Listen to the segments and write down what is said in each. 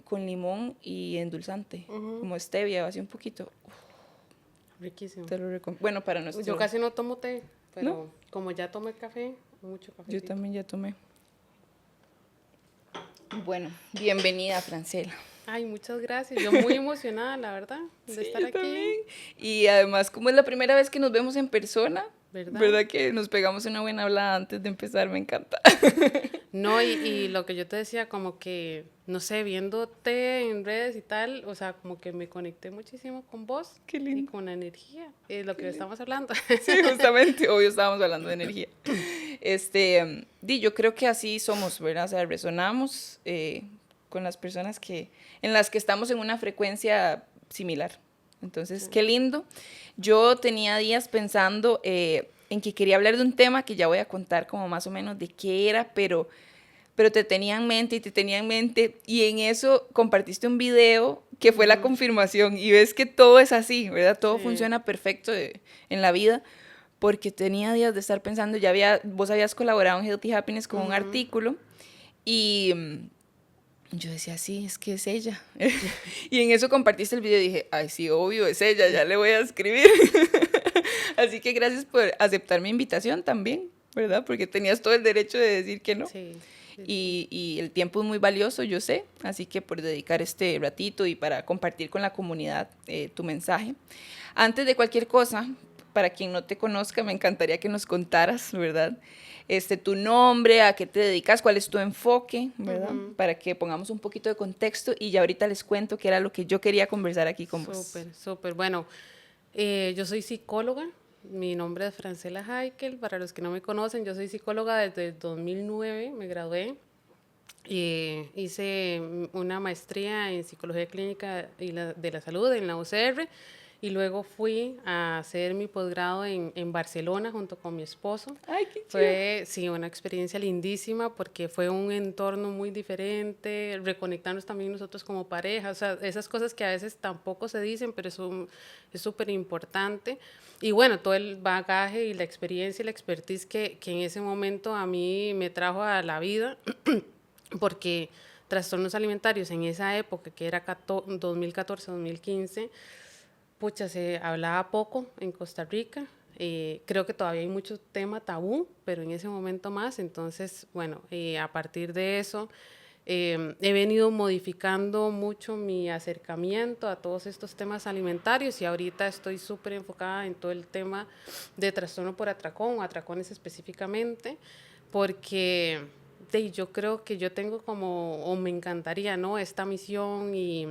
con limón y endulzante, como stevia, así un poquito. Riquísimo. Te lo recomiendo. Bueno, para nuestro... Yo casi no tomo té, pero ¿No? como ya tomé café, mucho café. Yo también ya tomé. Bueno, bienvenida, Francela. Ay, muchas gracias. Yo muy emocionada, la verdad, de estar yo aquí. también. Y además, como es la primera vez que nos vemos en persona, ¿Verdad? ¿verdad que nos pegamos una buena hablada antes de empezar? Me encanta. No, y lo que yo te decía, como que, no sé, viéndote en redes y tal, o sea, como que me conecté muchísimo con vos. Qué Y lindo. con la energía, lo que estamos hablando. Sí, justamente, hoy estábamos hablando de energía. Yo creo que así somos, ¿verdad? O sea, resonamos con las personas en las que estamos en una frecuencia similar. Entonces, Sí. qué lindo. Yo tenía días pensando en que quería hablar de un tema que ya voy a contar como más o menos de qué era, pero te tenía en mente y te tenía en mente, y en eso compartiste un video que fue la confirmación, y ves que todo es así, ¿verdad? Todo Sí. funciona perfecto en la vida, porque tenía días de estar pensando, vos habías colaborado en Healthy Happiness con un artículo, y yo decía, sí, es que es ella. Y en eso compartiste el video y dije, ay, sí, obvio, es ella, ya le voy a escribir. Así que gracias por aceptar mi invitación también, ¿verdad? Porque tenías todo el derecho de decir que no. Sí, sí, sí. Y el tiempo es muy valioso, yo sé, así que por dedicar este ratito y para compartir con la comunidad tu mensaje. Antes de cualquier cosa, para quien no te conozca, me encantaría que nos contaras, ¿verdad? Tu nombre, a qué te dedicas, cuál es tu enfoque, ¿verdad? Para que pongamos un poquito de contexto y ya ahorita les cuento qué era lo que yo quería conversar aquí con vos. Súper, súper. Bueno, yo soy psicóloga. Mi nombre es Francela Heikel. Para los que no me conocen, yo soy psicóloga desde el 2009. Me gradué. Hice una maestría en psicología clínica y de la salud en la UCR. Y luego fui a hacer mi posgrado en Barcelona junto con mi esposo. Ay, qué chido. Fue, sí, una experiencia lindísima porque fue un entorno muy diferente, reconectarnos también nosotros como pareja, o sea, esas cosas que a veces tampoco se dicen, pero es súper importante. Y bueno, todo el bagaje y la experiencia y la expertise que en ese momento a mí me trajo a la vida, porque trastornos alimentarios en esa época, que era 2014-2015, pucha, se hablaba poco en Costa Rica. Creo que todavía hay mucho tema tabú, pero en ese momento más. Entonces, bueno, a partir de eso, he venido modificando mucho mi acercamiento a todos estos temas alimentarios y ahorita estoy súper enfocada en todo el tema de trastorno por atracón, o atracones específicamente, porque yo creo que yo tengo como, o me encantaría, ¿no? Esta misión y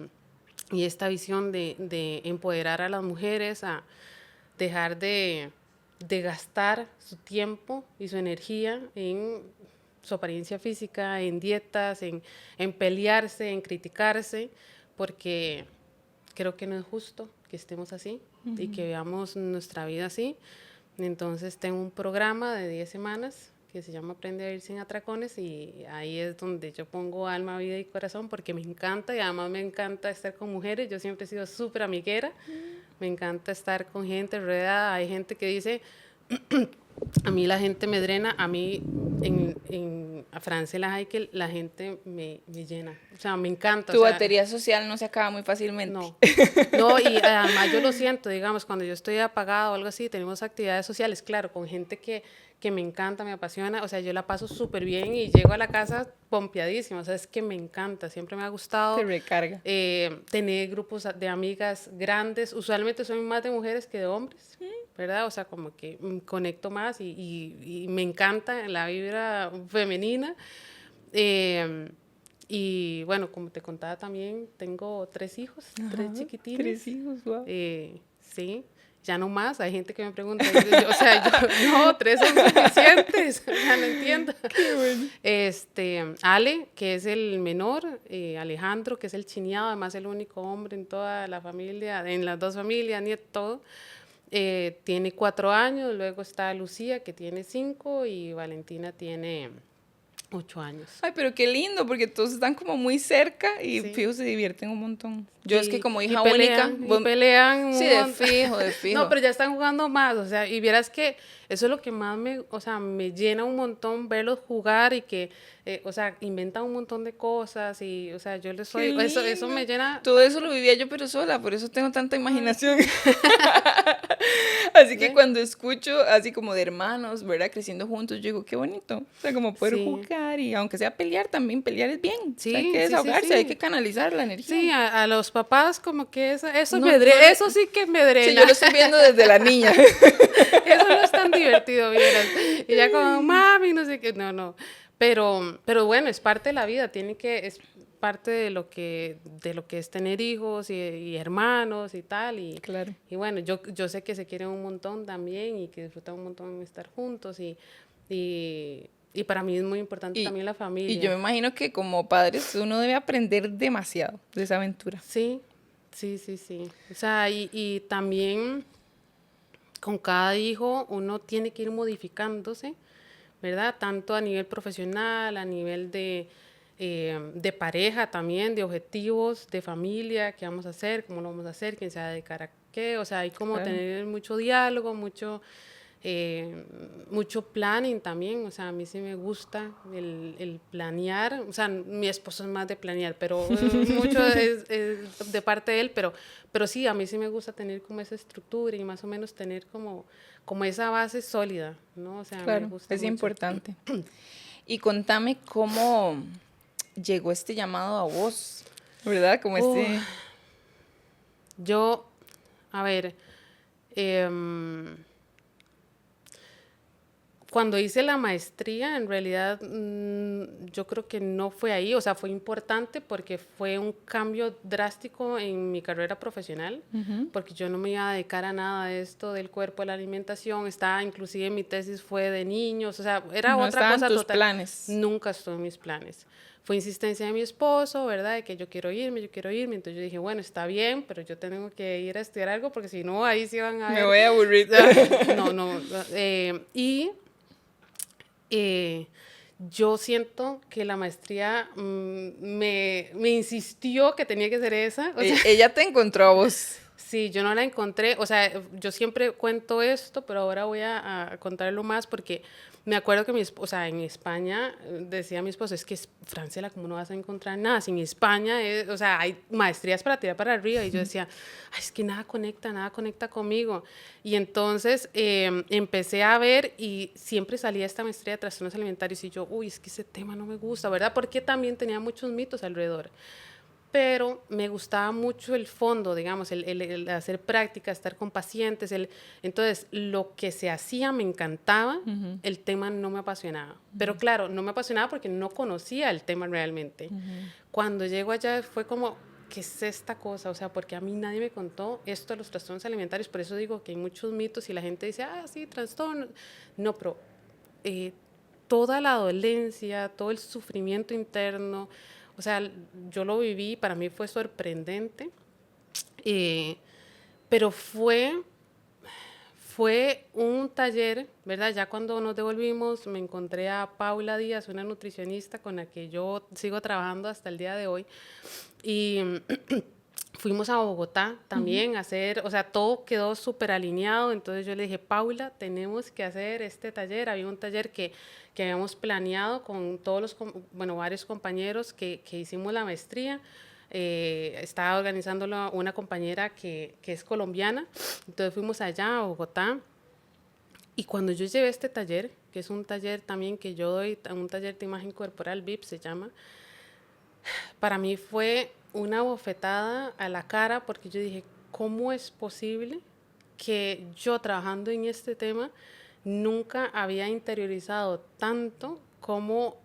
esta visión de empoderar a las mujeres a dejar de gastar su tiempo y su energía en su apariencia física, en dietas, en pelearse, en criticarse, porque creo que no es justo que estemos así y que veamos nuestra vida así. Entonces tengo un programa de 10 semanas que se llama Aprende a vivir sin atracones, y ahí es donde yo pongo alma, vida y corazón porque me encanta, y además me encanta estar con mujeres. Yo siempre he sido súper amiguera, me encanta estar con gente rodeada. Hay gente que dice, a mí la gente me drena, a mí a Francela Heikel la gente me llena, o sea, me encanta. Tu o sea, batería social no se acaba muy fácilmente. no, no, y además yo lo siento, digamos, cuando yo estoy apagada o algo así, tenemos actividades sociales, claro, con gente que me encanta, me apasiona, o sea, yo la paso súper bien y llego a la casa pompeadísima, o sea, es que me encanta, siempre me ha gustado. Te recarga. Tener grupos de amigas grandes, usualmente son más de mujeres que de hombres, ¿verdad? O sea, como que conecto más y me encanta la vibra femenina. Y bueno, como te contaba también, tengo 3 hijos, Ajá, 3 chiquitines. 3 hijos, wow. Sí, ya no más. Hay gente que me pregunta, o sea, no, 3 son suficientes, o sea, no entiendo. Qué bueno. Ale, que es el menor, Alejandro, que es el chineado, además el único hombre en toda la familia, en las 2 familias, nieto, todo. Tiene 4 años, luego está Lucía, que tiene 5, y Valentina tiene 8 años. Ay, pero qué lindo, porque todos están como muy cerca y Sí. fijo se divierten un montón. Yo es que como hija pelean, única... y pelean Sí, de fijo, de fijo. No, pero ya están jugando más, o sea, y vieras que eso es lo que más o sea, me llena un montón verlos jugar y que, o sea, inventan un montón de cosas y, o sea, yo les soy, eso me llena. Todo eso lo vivía yo pero sola, por eso tengo tanta imaginación. Así que cuando escucho así como de hermanos, ¿verdad? Creciendo juntos, yo digo, qué bonito. O sea, como poder jugar y aunque sea pelear, también pelear es bien. Sí, o sea, hay que desahogarse, hay que canalizar la energía. Sí, a los papás como que eso No, eso sí que me drena. Sí, yo lo estoy viendo desde la niña. Eso no es tan divertido, vieras. Y ya como, mami, no sé qué, no. Pero bueno, es parte de la vida, es parte de lo que es tener hijos y hermanos y tal. Y, claro. Y bueno, yo sé que se quieren un montón también y que disfrutan un montón estar juntos y para mí es muy importante también la familia. Y yo me imagino que como padres uno debe aprender demasiado de esa aventura. Sí. O sea, y también con cada hijo uno tiene que ir modificándose, ¿verdad? Tanto a nivel profesional, a nivel de pareja también, de objetivos, de familia, qué vamos a hacer, cómo lo vamos a hacer, quién se va a dedicar a qué. O sea, hay como tener mucho diálogo, mucho planning también. O sea, a mí sí me gusta el planear. O sea, mi esposo es más de planear, pero mucho es de parte de él, pero sí, a mí sí me gusta tener como esa estructura y más o menos tener como esa base sólida, ¿no? O sea, claro, me gusta es mucho. importante. Y contame cómo llegó este llamado a vos, ¿verdad? Como Yo, a ver, cuando hice la maestría, en realidad yo creo que no fue ahí, o sea, fue importante porque fue un cambio drástico en mi carrera profesional, porque yo no me iba a dedicar a nada de esto del cuerpo, de la alimentación, inclusive mi tesis fue de niños, o sea, era otra cosa tus total. planes. Nunca estuvo en mis planes. Fue insistencia de mi esposo, ¿verdad? De que yo quiero irme. Entonces yo dije, bueno, está bien, pero yo tengo que ir a estudiar algo porque si no, ahí sí van a ver. Me voy a aburrir. No. Yo siento que la maestría me insistió que tenía que ser esa. O sea, ella te encontró a vos. Sí, yo no la encontré, o sea, yo siempre cuento esto, pero ahora voy a contarlo más porque me acuerdo que o sea, en España decía mi esposo, es que Francia, ¿cómo no vas a encontrar nada? Si en España, o sea, hay maestrías para tirar para arriba y yo decía, ay, es que nada conecta conmigo. Y entonces empecé a ver y siempre salía esta maestría de trastornos alimentarios y yo, uy, es que ese tema no me gusta, ¿verdad? Porque también tenía muchos mitos alrededor. Pero me gustaba mucho el fondo, digamos, el hacer práctica, estar con pacientes. Entonces, lo que se hacía me encantaba, el tema no me apasionaba. Pero claro, no me apasionaba porque no conocía el tema realmente. Cuando llego allá fue como, ¿qué es esta cosa? O sea, porque a mí nadie me contó esto de los trastornos alimentarios. Por eso digo que hay muchos mitos y la gente dice, sí, trastornos. No, pero toda la dolencia, todo el sufrimiento interno, o sea, yo lo viví, para mí fue sorprendente, pero fue un taller, ¿verdad? Ya cuando nos devolvimos me encontré a Paula Díaz, una nutricionista con la que yo sigo trabajando hasta el día de hoy, y fuimos a Bogotá también a hacer, o sea, todo quedó súper alineado. Entonces yo le dije, Paula, tenemos que hacer este taller. Había un taller que habíamos planeado con todos varios compañeros que hicimos la maestría. Estaba organizándolo una compañera que es colombiana. Entonces fuimos allá a Bogotá. Y cuando yo llevé este taller, que es un taller también que yo doy, un taller de imagen corporal, VIP se llama, para mí fue una bofetada a la cara porque yo dije, ¿cómo es posible que yo trabajando en este tema nunca había interiorizado tanto cómo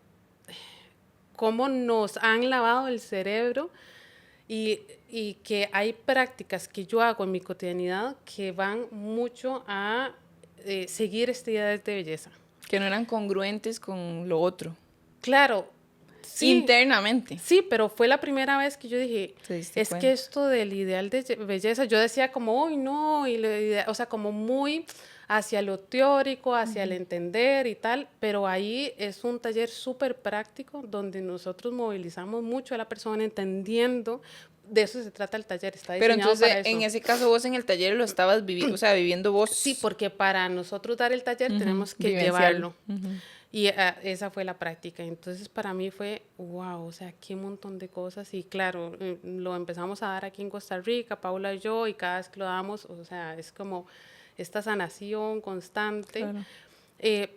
nos han lavado el cerebro y que hay prácticas que yo hago en mi cotidianidad que van mucho a seguir estas ideas de belleza? Que no eran congruentes con lo otro. Claro. Sí, internamente. Sí, pero fue la primera vez que yo dije, es que esto del ideal de belleza, yo decía como, uy, no, o sea, como muy hacia lo teórico, hacia el entender y tal, pero ahí es un taller súper práctico donde nosotros movilizamos mucho a la persona entendiendo de eso se trata el taller, está Pero diseñado entonces, para eso. en ese caso, vos en el taller lo estabas viviendo, o sea, viviendo vos. Sí, porque para nosotros dar el taller tenemos que Vivenciarlo. llevarlo. Y esa fue la práctica. Entonces, para mí fue, wow, o sea, qué montón de cosas. Y claro, lo empezamos a dar aquí en Costa Rica, Paula y yo, y cada vez que lo damos, o sea, es como esta sanación constante. Claro.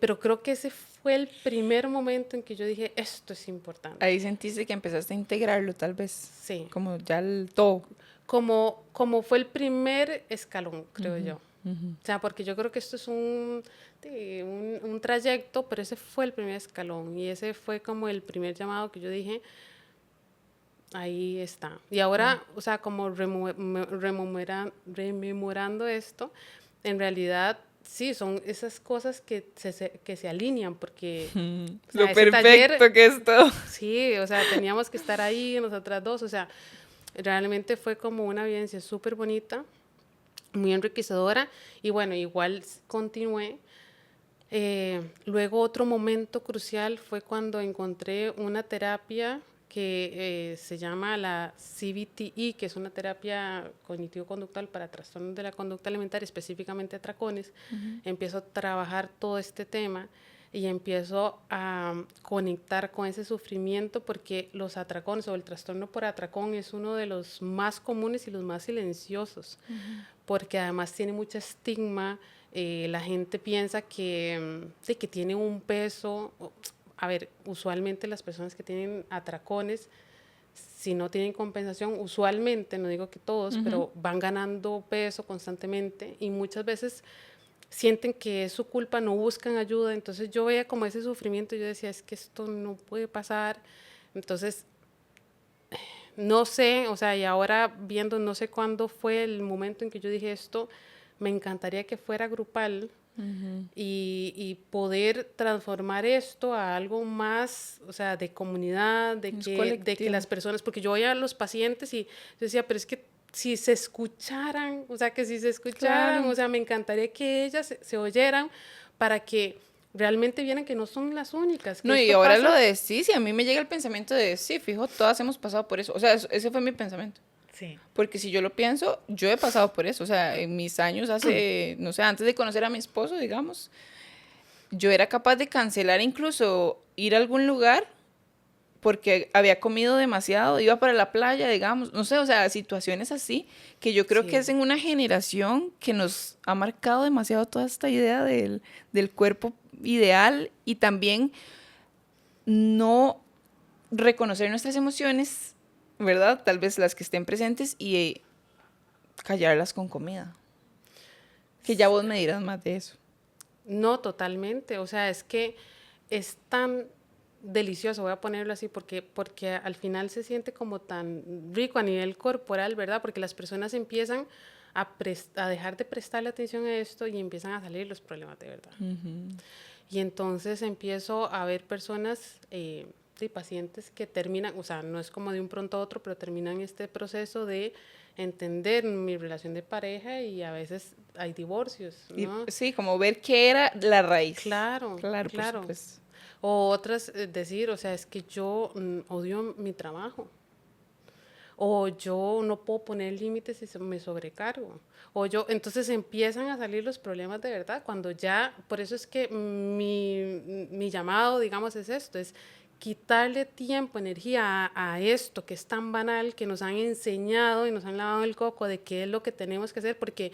Pero creo que ese fue el primer momento en que yo dije, esto es importante. Ahí sentiste que empezaste a integrarlo, tal vez. Sí. Como ya el todo. Como fue el primer escalón, creo yo. O sea, porque yo creo que esto es un trayecto, pero ese fue el primer escalón y ese fue como el primer llamado que yo dije, ahí está. Y ahora, o sea, como rememorando esto, en realidad, sí, son esas cosas que se alinean, porque o sea, Lo perfecto que es todo. sí, o sea, teníamos que estar ahí nosotras dos, o sea, realmente fue como una vivencia súper bonita, muy enriquecedora, y bueno, igual continué. Luego otro momento crucial fue cuando encontré una terapia que se llama la CBTI, que es una terapia cognitivo-conductual para trastornos de la conducta alimentaria, específicamente atracones. Empiezo a trabajar todo este tema y empiezo a conectar con ese sufrimiento, porque los atracones o el trastorno por atracón es uno de los más comunes y los más silenciosos, porque además tiene mucho estigma. La gente piensa que tiene un peso. A ver, usualmente las personas que tienen atracones, si no tienen compensación, usualmente, no digo que todos, pero van ganando peso constantemente y muchas veces sienten que es su culpa, no buscan ayuda. Entonces yo veía como ese sufrimiento y yo decía, es que esto no puede pasar. Entonces, no sé, o sea, y ahora viendo, no sé cuándo fue el momento en que yo dije esto, me encantaría que fuera grupal. Y poder transformar esto a algo más, o sea, de comunidad, de que las personas, porque yo veía a los pacientes y yo decía, pero es que si se escucharan, o sea, que si se escucharan, claro. O sea, me encantaría que ellas se oyeran para que realmente vieran que no son las únicas. Que no, y ahora lo decís, y a mí me llega el pensamiento de, sí, fijo, todas hemos pasado por eso. O sea, ese fue mi pensamiento. Sí. Porque si yo lo pienso, yo he pasado por eso. O sea, en mis años hace, no sé, antes de conocer a mi esposo, digamos, yo era capaz de cancelar incluso ir a algún lugar porque había comido demasiado, iba para la playa, digamos, no sé, o sea, situaciones así, que yo creo que es en una generación que nos ha marcado demasiado toda esta idea del cuerpo ideal y también no reconocer nuestras emociones, ¿verdad? Tal vez las que estén presentes y callarlas con comida. Que ya vos me dirás más de eso. No, totalmente. O sea, es que es tan delicioso, voy a ponerlo así, porque al final se siente como tan rico a nivel corporal, ¿verdad? Porque las personas empiezan a dejar de prestarle atención a esto y empiezan a salir los problemas de verdad. Y entonces empiezo a ver personas... pacientes que terminan, o sea, no es como de un pronto a otro, pero terminan este proceso de entender mi relación de pareja y a veces hay divorcios, ¿no? Y, sí, como ver qué era la raíz. Claro. Por supuesto. O otras decir, o sea, es que yo odio mi trabajo. O yo no puedo poner límites si me sobrecargo. O yo, entonces empiezan a salir los problemas de verdad, cuando ya, por eso es que mi llamado, digamos, es esto, es quitarle tiempo, energía a esto que es tan banal, que nos han enseñado y nos han lavado el coco de qué es lo que tenemos que hacer, porque,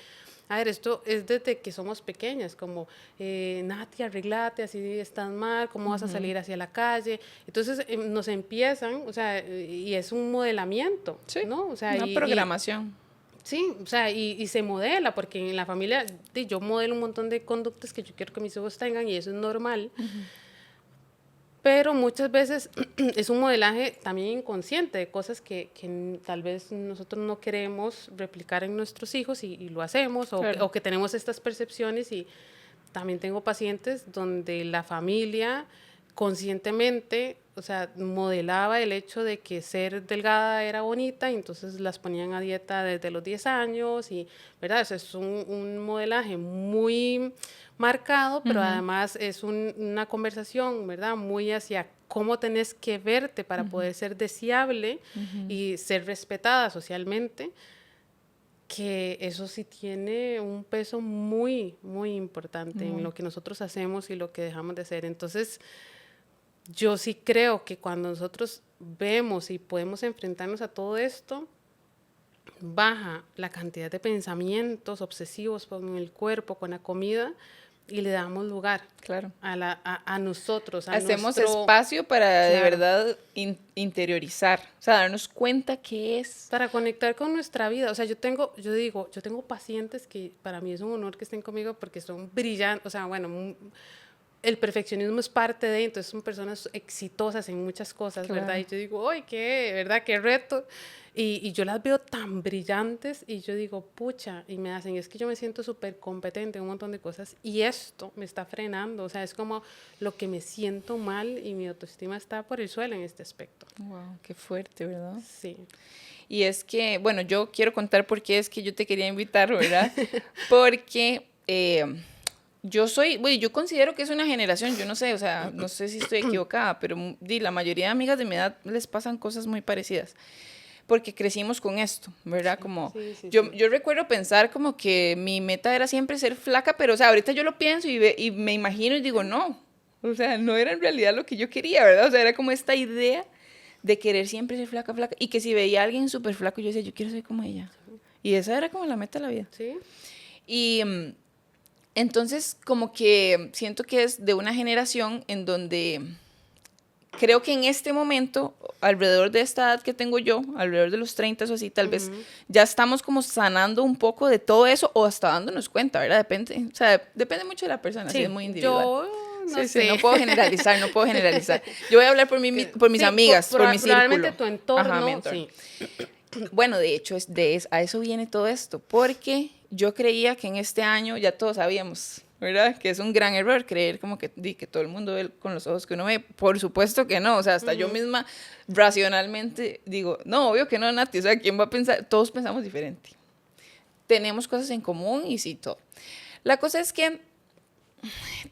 a ver, esto es desde que somos pequeñas, como, Nati, arreglate, así estás mal, ¿cómo vas a salir hacia la calle? Entonces nos empiezan, o sea, y es un modelamiento, sí, ¿no? O sea, una programación. Sí, o sea, y se modela, porque en la familia yo modelo un montón de conductas que yo quiero que mis hijos tengan y eso es normal. Pero muchas veces es un modelaje también inconsciente de cosas que tal vez nosotros no queremos replicar en nuestros hijos y lo hacemos, claro. o que tenemos estas percepciones. Y también tengo pacientes donde la familia conscientemente, o sea, modelaba el hecho de que ser delgada era bonita y entonces las ponían a dieta desde los 10 años y, ¿verdad? Eso es un modelaje muy marcado, pero además es una conversación, ¿verdad? Muy hacia cómo tenés que verte para poder ser deseable y ser respetada socialmente, que eso sí tiene un peso muy, muy importante en lo que nosotros hacemos y lo que dejamos de hacer. Entonces, yo sí creo que cuando nosotros vemos y podemos enfrentarnos a todo esto, baja la cantidad de pensamientos obsesivos con el cuerpo, con la comida, y le damos lugar Claro. a nosotros. Hacemos espacio para de verdad interiorizar, o sea, darnos cuenta qué es. Para conectar con nuestra vida. O sea, yo tengo pacientes que para mí es un honor que estén conmigo porque son brillantes, o sea, bueno, el perfeccionismo es parte de, entonces son personas exitosas en muchas cosas, claro. ¿Verdad? Y yo digo, ¡ay, ¿verdad? Qué reto! Y yo las veo tan brillantes y yo digo, pucha, y me hacen, es que yo me siento súper competente en un montón de cosas y esto me está frenando, o sea, es como lo que me siento mal y mi autoestima está por el suelo en este aspecto. Wow, qué fuerte, ¿verdad? Sí. Y es que, bueno, yo quiero contar por qué es que yo te quería invitar, ¿verdad? Porque yo considero que es una generación, yo no sé, o sea, no sé si estoy equivocada, pero la mayoría de amigas de mi edad les pasan cosas muy parecidas. Porque crecimos con esto, ¿verdad? Como yo recuerdo pensar como que mi meta era siempre ser flaca, pero, o sea, ahorita yo lo pienso y me imagino y digo, no, o sea, no era en realidad lo que yo quería, ¿verdad? O sea, era como esta idea de querer siempre ser flaca, y que si veía a alguien súper flaco, yo decía, yo quiero ser como ella. Y esa era como la meta de la vida. Sí. Y entonces, como que siento que es de una generación en donde creo que en este momento, alrededor de esta edad que tengo yo, alrededor de los 30 o así, tal vez ya estamos como sanando un poco de todo eso o hasta dándonos cuenta, ¿verdad? Depende, o sea, depende mucho de la persona, sí, es muy individual. Yo no sé. Sí, no puedo generalizar. Yo voy a hablar por mis amigas, por mi círculo. Probablemente tu entorno. Ajá, mi entorno. Sí. Bueno, de hecho, a eso viene todo esto, porque yo creía que en este año ya todos sabíamos, ¿verdad? Que es un gran error creer como que todo el mundo ve con los ojos que uno ve. Por supuesto que no, o sea, hasta yo misma racionalmente digo, no, obvio que no, Nati, o sea, ¿quién va a pensar? Todos pensamos diferente. Tenemos cosas en común y sí, todo. La cosa es que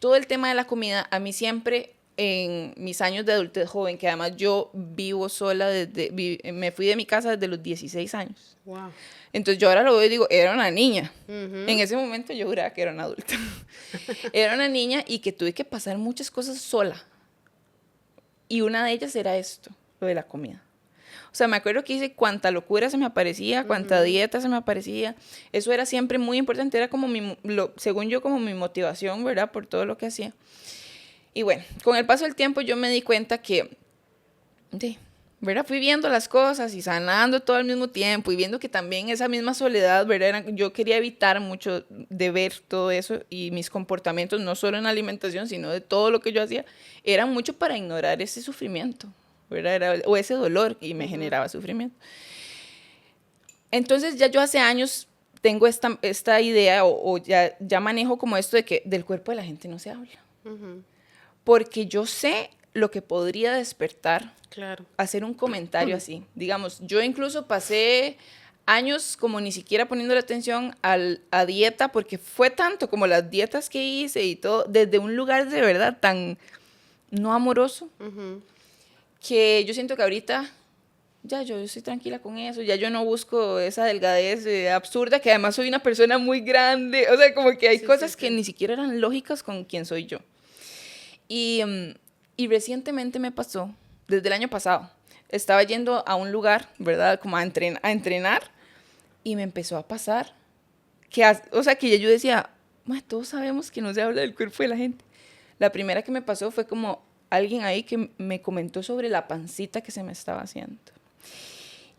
todo el tema de la comida, a mí siempre, en mis años de adultez joven, que además yo vivo sola, me fui de mi casa desde los 16 años. Wow. Entonces yo ahora lo veo y digo, era una niña. En ese momento yo juraba que era una adulta. Era una niña y que tuve que pasar muchas cosas sola. Y una de ellas era esto, lo de la comida. O sea, me acuerdo que hice cuánta locura se me aparecía, cuánta dieta se me aparecía. Eso era siempre muy importante, era como según yo, como mi motivación, ¿verdad? Por todo lo que hacía. Y bueno, con el paso del tiempo yo me di cuenta que, ¿verdad? Fui viendo las cosas y sanando todo al mismo tiempo y viendo que también esa misma soledad, ¿verdad? Yo quería evitar mucho de ver todo eso y mis comportamientos, no solo en la alimentación, sino de todo lo que yo hacía, eran mucho para ignorar ese sufrimiento, ¿verdad? O ese dolor y me generaba sufrimiento. Entonces ya yo hace años tengo esta idea o ya manejo como esto de que del cuerpo de la gente no se habla. Porque yo sé lo que podría despertar hacer un comentario así. Digamos, yo incluso pasé años como ni siquiera poniéndole atención a dieta, porque fue tanto como las dietas que hice y todo, desde un lugar de verdad tan no amoroso, que yo siento que ahorita ya yo estoy tranquila con eso, ya yo no busco esa delgadez absurda, que además soy una persona muy grande, o sea, como que hay cosas que ni siquiera eran lógicas con quien soy yo. Y recientemente me pasó, desde el año pasado, estaba yendo a un lugar, ¿verdad? Como a entrenar, y me empezó a pasar, o sea, que yo decía, todos sabemos que no se habla del cuerpo de la gente. La primera que me pasó fue como alguien ahí que me comentó sobre la pancita que se me estaba haciendo.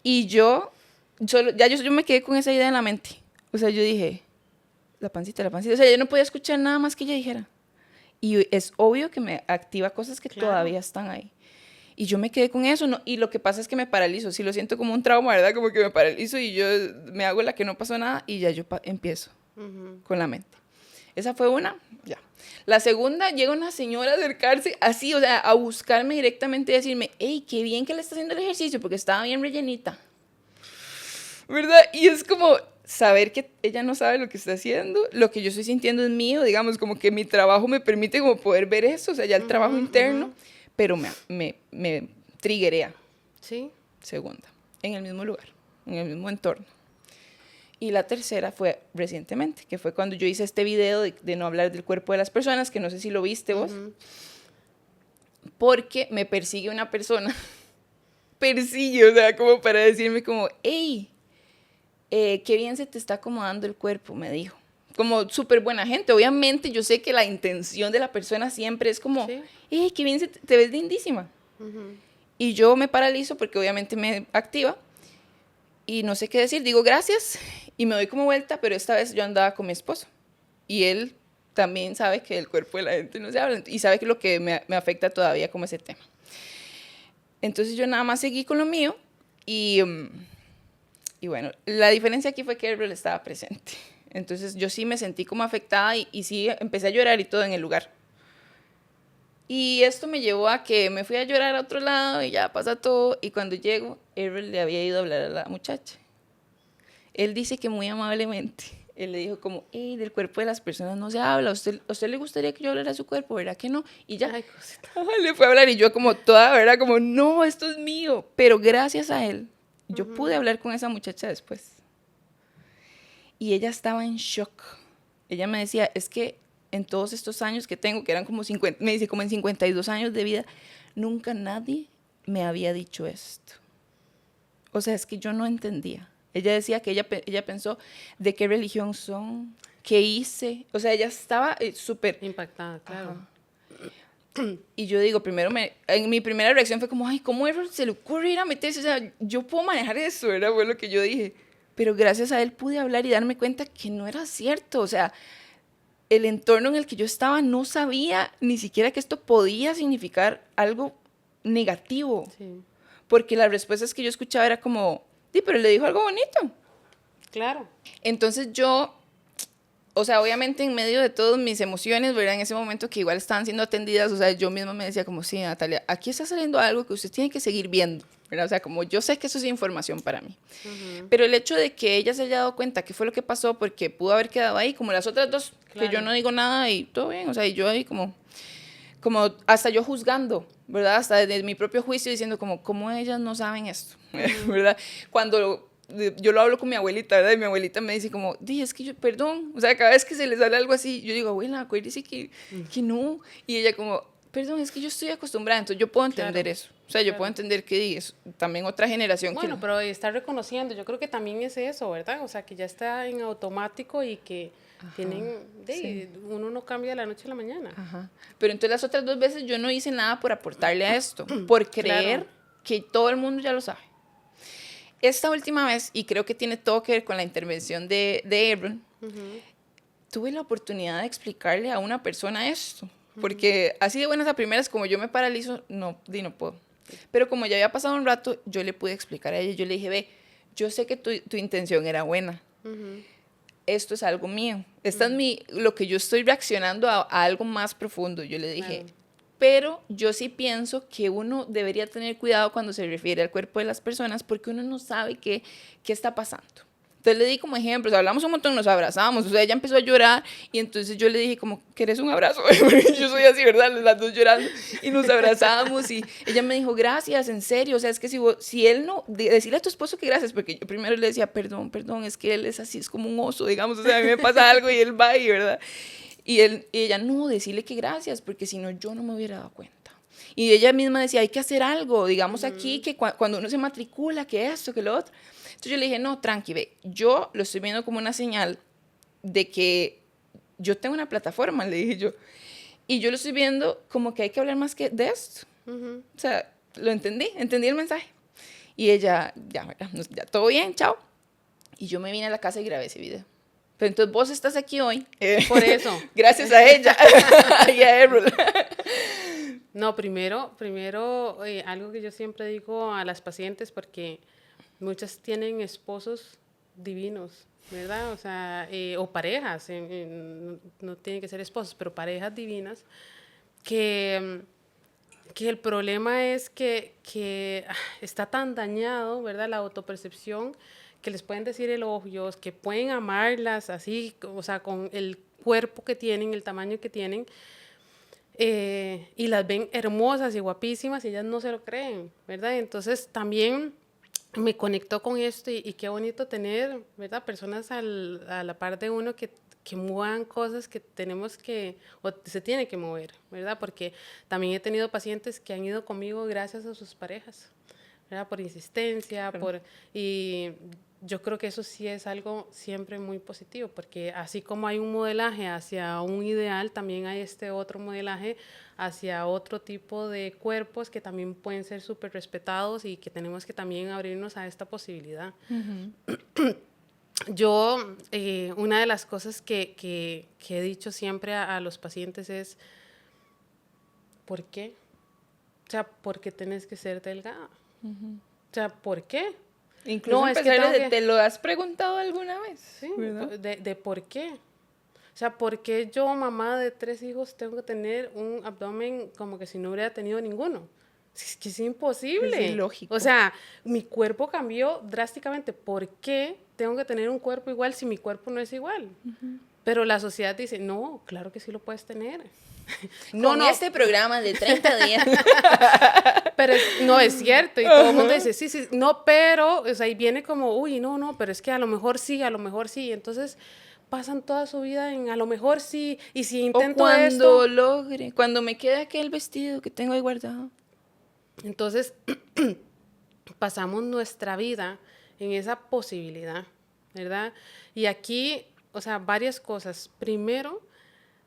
Y yo me quedé con esa idea en la mente. O sea, yo dije, la pancita. O sea, yo no podía escuchar nada más que ella dijera. Y es obvio que me activa cosas que todavía están ahí. Y yo me quedé con eso, ¿no? Y lo que pasa es que me paralizo. Sí, lo siento como un trauma, ¿verdad? Como que me paralizo y yo me hago la que no pasó nada y ya yo empiezo con la mente. Esa fue una, ya. La segunda, llega una señora a acercarse así, o sea, a buscarme directamente y decirme, hey, qué bien que le está haciendo el ejercicio porque estaba bien rellenita. ¿Verdad? Y es como saber que ella no sabe lo que está haciendo, lo que yo estoy sintiendo es mío, digamos, como que mi trabajo me permite como poder ver eso, o sea, ya el trabajo interno, pero me triggerea. Sí. Segunda, en el mismo lugar, en el mismo entorno. Y la tercera fue recientemente, que fue cuando yo hice este video de no hablar del cuerpo de las personas, que no sé si lo viste vos, porque me persigue una persona, persigue, o sea, como para decirme como, hey, qué bien se te está acomodando el cuerpo, me dijo. Como súper buena gente. Obviamente yo sé que la intención de la persona siempre es como, Sí. hey, qué bien te ves lindísima. Y yo me paralizo porque obviamente me activa y no sé qué decir. Digo gracias y me doy como vuelta, pero esta vez yo andaba con mi esposo. Y él también sabe que el cuerpo de la gente no se habla y sabe que lo que me afecta todavía como ese tema. Entonces yo nada más seguí con lo mío y bueno, la diferencia aquí fue que Gabriel estaba presente. Entonces yo sí me sentí como afectada y sí empecé a llorar y todo en el lugar. Y esto me llevó a que me fui a llorar a otro lado y ya pasa todo. Y cuando llego, Gabriel le había ido a hablar a la muchacha. Él dice que muy amablemente, él le dijo como, hey, del cuerpo de las personas no se habla. ¿A usted le gustaría que yo hablara de su cuerpo? ¿Verdad que no? Y ya, Ay, cosita. le fue a hablar y yo como toda, ¿verdad? Como, no, esto es mío. Pero gracias a él, yo pude hablar con esa muchacha después. Y ella estaba en shock. Ella me decía, es que en todos estos años que tengo, que eran como 50, me dice, como en 52 años de vida, nunca nadie me había dicho esto. O sea, es que yo no entendía. Ella decía que ella pensó, ¿de qué religión son? ¿Qué hice? O sea, ella estaba súper Impactada, claro. Ajá. Y yo digo, en mi primera reacción fue como, ay, ¿cómo se le ocurre ir a meterse? O sea, yo puedo manejar eso, ¿verdad? Fue lo que yo dije. Pero gracias a él pude hablar y darme cuenta que no era cierto. O sea, el entorno en el que yo estaba no sabía ni siquiera que esto podía significar algo negativo. Sí. Porque las respuestas que yo escuchaba era como, sí, pero le dijo algo bonito. Claro. Entonces yo, o sea, obviamente en medio de todas mis emociones, ¿verdad? En ese momento que igual estaban siendo atendidas, o sea, yo misma me decía como, sí, Natalia, aquí está saliendo algo que usted tiene que seguir viendo, ¿verdad? O sea, como yo sé que eso es información para mí. Pero el hecho de que ella se haya dado cuenta qué fue lo que pasó, porque pudo haber quedado ahí, como las otras dos, Claro. que yo no digo nada y todo bien, o sea, y yo ahí como hasta yo juzgando, ¿verdad? Hasta desde mi propio juicio diciendo como, ¿cómo ellas no saben esto? ¿Verdad? Cuando yo lo hablo con mi abuelita, ¿verdad? Y mi abuelita me dice como, di, es que yo, perdón, o sea, cada vez que se les sale algo así, yo digo, abuela, acuérdese que no. Y ella como, perdón, es que yo estoy acostumbrada, entonces yo puedo entender Claro. eso. O sea, yo puedo entender que es también otra generación Bueno, que... pero está reconociendo, yo creo que también es eso, ¿verdad? O sea, que ya está en automático y que tienen, sí. uno no cambia de la noche a la mañana. Ajá. Pero entonces las otras dos veces yo no hice nada por aportarle a esto, por creer Claro. que todo el mundo ya lo sabe. Esta última vez, y creo que tiene todo que ver con la intervención de Abram, tuve la oportunidad de explicarle a una persona esto, porque así de buenas a primeras, como yo me paralizo, no puedo. Pero como ya había pasado un rato, yo le pude explicar a ella, yo le dije, ve, yo sé que tu intención era buena, esto es algo mío, esta es lo que yo estoy reaccionando a algo más profundo, yo le dije, pero yo sí pienso que uno debería tener cuidado cuando se refiere al cuerpo de las personas porque uno no sabe qué está pasando. Entonces le di como ejemplos, hablamos un montón, nos abrazamos, o sea, ella empezó a llorar y entonces yo le dije como, ¿querés un abrazo? Yo soy así, ¿verdad? Las dos llorando y nos abrazamos y ella me dijo, gracias, en serio, o sea, es que si él no, decirle a tu esposo que gracias, porque yo primero le decía, perdón, es que él es así, es como un oso, digamos, o sea, a mí me pasa algo y él va y, ¿verdad? Y ella, no, decirle que gracias, porque si no, yo no me hubiera dado cuenta. Y ella misma decía, hay que hacer algo, digamos aquí, que cuando uno se matricula, que esto, que lo otro. Entonces yo le dije, no, tranqui, ve, yo lo estoy viendo como una señal de que yo tengo una plataforma, le dije yo. Y yo lo estoy viendo como que hay que hablar más que de esto. O sea, lo entendí el mensaje. Y ella, ya, todo bien, chao. Y yo me vine a la casa y grabé ese video. Pero entonces vos estás aquí hoy. Por eso. Gracias a ella y a Errol. No, primero algo que yo siempre digo a las pacientes, porque muchas tienen esposos divinos, ¿verdad? O sea, o parejas, no tienen que ser esposos, pero parejas divinas, que el problema es que está tan dañado, ¿verdad? La autopercepción, que les pueden decir elogios, que pueden amarlas así, o sea, con el cuerpo que tienen, el tamaño que tienen, y las ven hermosas y guapísimas y ellas no se lo creen, ¿verdad? Entonces también me conectó con esto y qué bonito tener, ¿verdad? Personas a la par de uno que muevan cosas que tenemos que, o se tiene que mover, ¿verdad? Porque también he tenido pacientes que han ido conmigo gracias a sus parejas, ¿verdad? Por insistencia, Claro. y yo creo que eso sí es algo siempre muy positivo, porque así como hay un modelaje hacia un ideal, también hay este otro modelaje hacia otro tipo de cuerpos que también pueden ser súper respetados y que tenemos que también abrirnos a esta posibilidad. Yo, una de las cosas que he dicho siempre a los pacientes es, ¿por qué? O sea, ¿por qué tenés que ser delgada? O sea, ¿por qué? Incluso No, es que empezar tengo desde, que... ¿te lo has preguntado alguna vez? Sí, ¿Verdad? de por qué. O sea, ¿por qué yo, mamá de 3 hijos, tengo que tener un abdomen como que si no hubiera tenido ninguno? Es que es Es imposible. O ilógico. sea, mi cuerpo cambió drásticamente. ¿Por qué tengo que tener un cuerpo igual si mi cuerpo no es igual? Pero la sociedad dice, no, claro que sí lo puedes tener. No, Con no, este programa de 30 días. pero no es cierto. Y todo el mundo dice, sí, sí, no, pero, o sea, ahí viene como, uy, no, no, pero es que a lo mejor sí, a lo mejor sí. Entonces pasan toda su vida en a lo mejor sí, y si O intento esto, cuando logre, cuando me quede aquel vestido que tengo ahí guardado. entonces pasamos nuestra vida en esa posibilidad, ¿verdad? Y aquí, o sea, varias cosas. Primero,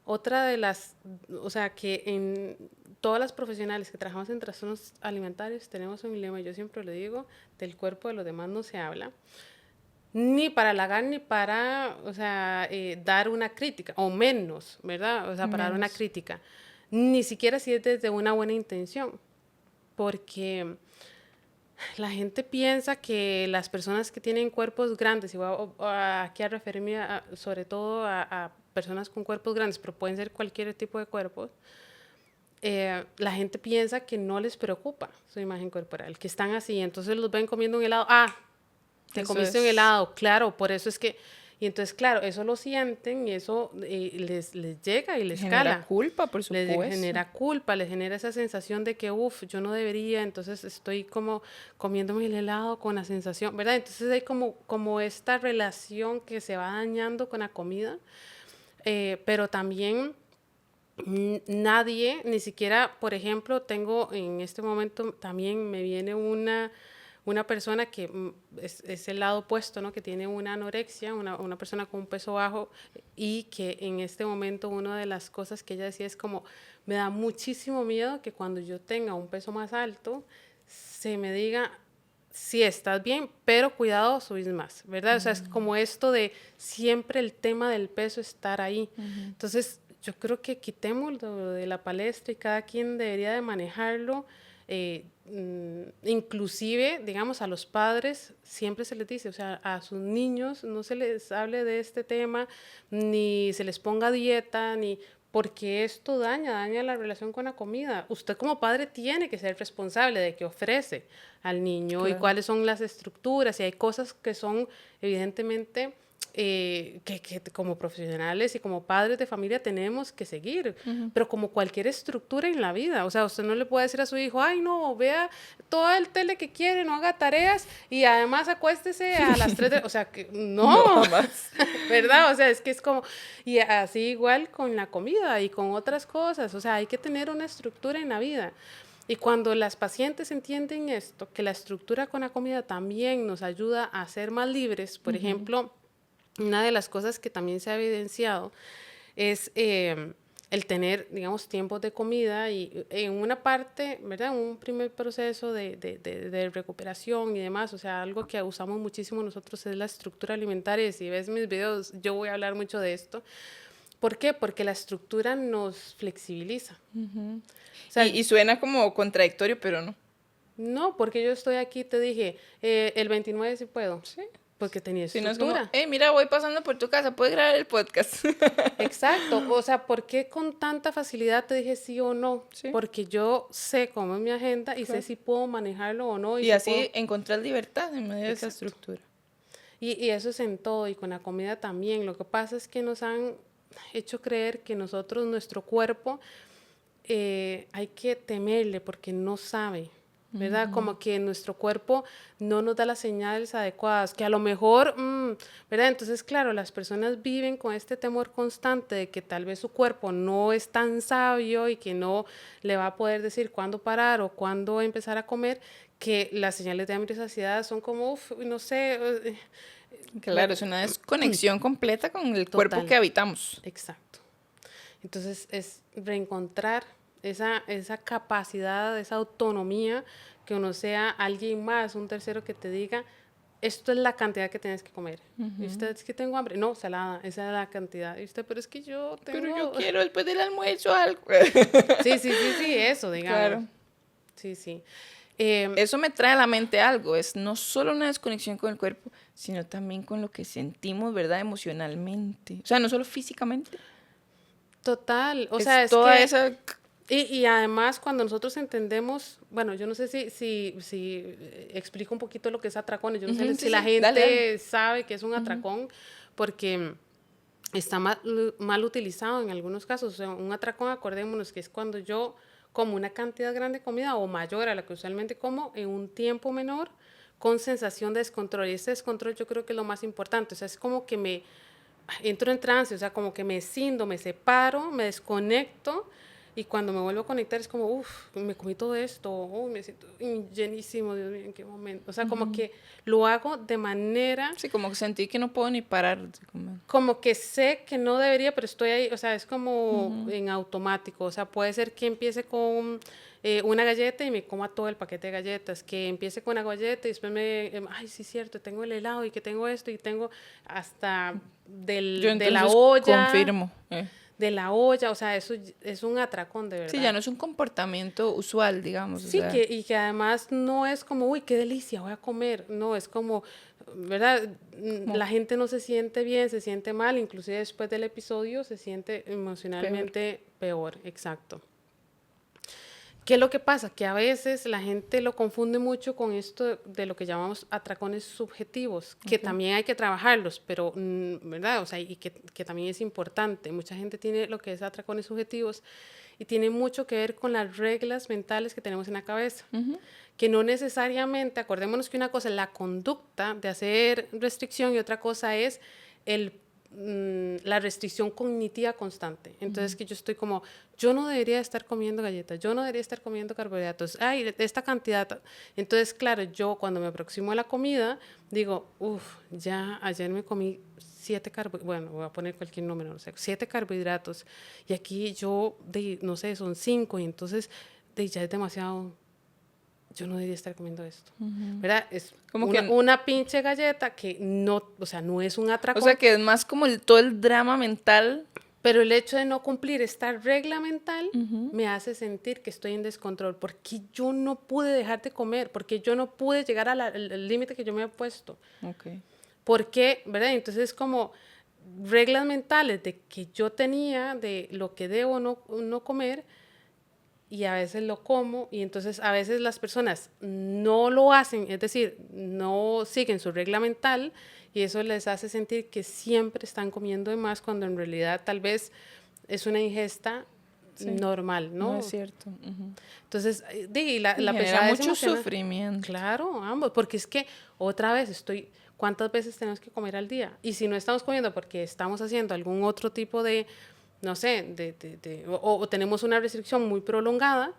otra de las, o sea, que en todas las profesionales que trabajamos en trastornos alimentarios tenemos un lema, yo siempre lo digo, del cuerpo de los demás no se habla, ni para halagar ni para, o sea, dar una crítica, o menos, ¿verdad? O sea, para dar una Menos. crítica. Ni siquiera si es desde una buena intención, porque la gente piensa que las personas que tienen cuerpos grandes, y voy aquí a referirme sobre todo a personas con cuerpos grandes, pero pueden ser cualquier tipo de cuerpos, la gente piensa que no les preocupa su imagen corporal, que están así, entonces los ven comiendo un helado, te Eso comiste un es. helado, claro, por eso es que, y entonces claro, eso lo sienten y eso les llega y les Genera cala. culpa, por Les supuesto. genera culpa, les genera esa sensación de que, uff, yo no debería, entonces estoy como comiéndome el helado con la sensación, ¿verdad? Entonces hay como esta relación que se va dañando con la comida, pero también nadie, ni siquiera, por ejemplo, tengo en este momento también me viene una persona que es el lado opuesto, ¿no? Que tiene una anorexia, una persona con un peso bajo y que en este momento una de las cosas que ella decía es como, me da muchísimo miedo que cuando yo tenga un peso más alto, se me diga, sí, estás bien, pero cuidado, subís más, ¿verdad? O sea, es como esto de siempre el tema del peso estar ahí. Entonces, yo creo que quitémoslo de la palestra y cada quien debería de manejarlo. Inclusive, digamos, a los padres siempre se les dice, o sea, a sus niños no se les hable de este tema, ni se les ponga dieta, ni porque esto daña la relación con la comida. Usted como padre tiene que ser responsable de qué ofrece al niño y Claro. cuáles son las estructuras, y hay cosas que son evidentemente que como profesionales y como padres de familia tenemos que seguir, pero como cualquier estructura en la vida, o sea, usted no le puede decir a su hijo, ay no, vea todo el tele que quiere, no haga tareas y además acuéstese a las 3 de... O sea, que No, no, jamás. ¿verdad? O sea, es que es como, y así igual con la comida y con otras cosas, o sea, hay que tener una estructura en la vida. Y cuando las pacientes entienden esto, que la estructura con la comida también nos ayuda a ser más libres, por ejemplo, una de las cosas que también se ha evidenciado es el tener, digamos, tiempos de comida y en una parte, ¿verdad? Un primer proceso de recuperación y demás, o sea, algo que usamos muchísimo nosotros es la estructura alimentaria. Y si ves mis videos, yo voy a hablar mucho de esto. ¿Por qué? Porque la estructura nos flexibiliza. O sea, Y suena como contradictorio, pero no. no, porque yo estoy aquí, te dije, el 29 sí puedo. Sí. Porque tenía Si no es como, estructura. hey, mira, voy pasando por tu casa, ¿puedes grabar el podcast? Exacto, o sea, ¿por qué con tanta facilidad te dije sí o no? Sí, Porque yo sé cómo es mi agenda y sé claro. si puedo manejarlo o no y Y si así puedo. encontrar libertad en medio de esa Exacto. estructura. Y eso es en todo y con la comida también. Lo que pasa es que nos han hecho creer que nosotros, nuestro cuerpo, hay que temerle porque no sabe, ¿verdad? Como que nuestro cuerpo no nos da las señales adecuadas, que a lo mejor, ¿verdad? Entonces, claro, las personas viven con este temor constante de que tal vez su cuerpo no es tan sabio y que no le va a poder decir cuándo parar o cuándo empezar a comer, que las señales de hambre y saciedad son como, no sé. Claro, es una desconexión completa con el cuerpo Total, que habitamos. exacto. Entonces es reencontrar esa capacidad, esa autonomía, que uno sea alguien más, un tercero que te diga, esto es la cantidad que tienes que comer. ¿Y usted es que tengo hambre? No, salada, esa es la cantidad. ¿Y usted? Pero es que yo tengo... Pero yo quiero después del almuerzo algo. Sí, eso, digamos. Claro. Sí. Eso me trae a la mente algo, es no solo una desconexión con el cuerpo, sino también con lo que sentimos, ¿verdad? Emocionalmente. O sea, no solo físicamente. Total, o Es sea, es toda que... esa... Y además cuando nosotros entendemos, bueno, yo no sé si explico un poquito lo que es atracones, yo no sé Ujú, si sí, la sí, gente dale. sabe que es un atracón, porque está mal utilizado en algunos casos. O sea, un atracón, acordémonos que es cuando yo como una cantidad grande de comida o mayor a la que usualmente como en un tiempo menor con sensación de descontrol. Y este descontrol yo creo que es lo más importante. O sea, es como que me entro en trance, o sea, como que me escindo, me separo, me desconecto y cuando me vuelvo a conectar es como, uff, me comí todo esto, me siento llenísimo, Dios mío, ¿en qué momento? O sea, como que lo hago de manera, Sí, como que sentí que no puedo ni parar de comer. como que sé que no debería, pero estoy ahí, o sea, es como en automático, o sea, puede ser que empiece con una galleta y me coma todo el paquete de galletas, que empiece con una galleta y después ay, sí, cierto, tengo el helado y que tengo esto y tengo hasta Yo de la entonces olla, confirmo. o sea, eso es un atracón de Sí, ya verdad. no es un comportamiento usual, digamos. O Sí, sea, y que además no es como, uy, qué delicia, voy a comer. No, es como, ¿verdad? como La gente no se siente bien, se siente mal, inclusive después del episodio se siente peor. emocionalmente peor, exacto. ¿Qué es lo que pasa? Que a veces la gente lo confunde mucho con esto de lo que llamamos atracones subjetivos, que Ok. también hay que trabajarlos, pero, ¿verdad? O sea, y que también es importante. Mucha gente tiene lo que es atracones subjetivos y tiene mucho que ver con las reglas mentales que tenemos en la cabeza. Que no necesariamente, acordémonos que una cosa es la conducta de hacer restricción y otra cosa es la restricción cognitiva constante. Entonces, que yo estoy como, yo no debería estar comiendo galletas, yo no debería estar comiendo carbohidratos, ay, esta cantidad. Entonces, claro, yo cuando me aproximo a la comida, digo, ya ayer me comí 7 carbohidratos, bueno, voy a poner cualquier número, no sé, 7 carbohidratos, y aquí yo, no sé, son 5, y entonces ya es demasiado, yo no debería estar comiendo esto, ¿verdad? Es Como que, una pinche galleta que no, o sea, no es un o sea, atracón, que es más como todo el drama mental. pero el hecho de no cumplir esta regla mental me hace sentir que estoy en descontrol, porque yo no pude dejar de comer, porque yo no pude llegar al límite que yo me he puesto. Ok. Porque, ¿verdad? Entonces es como reglas mentales de que yo tenía de lo que debo no comer y a veces lo como y entonces a veces las personas no lo hacen, es decir, no siguen su regla mental y eso les hace sentir que siempre están comiendo de más cuando en realidad tal vez es una ingesta Sí, normal, no es ¿no? cierto. Entonces, Y la genera pesadez mucho emocional, sufrimiento. claro, ambos, porque es que otra vez ¿cuántas veces tenemos que comer al día? Y si no estamos comiendo porque estamos haciendo algún otro tipo de, no sé, o tenemos una restricción muy prolongada,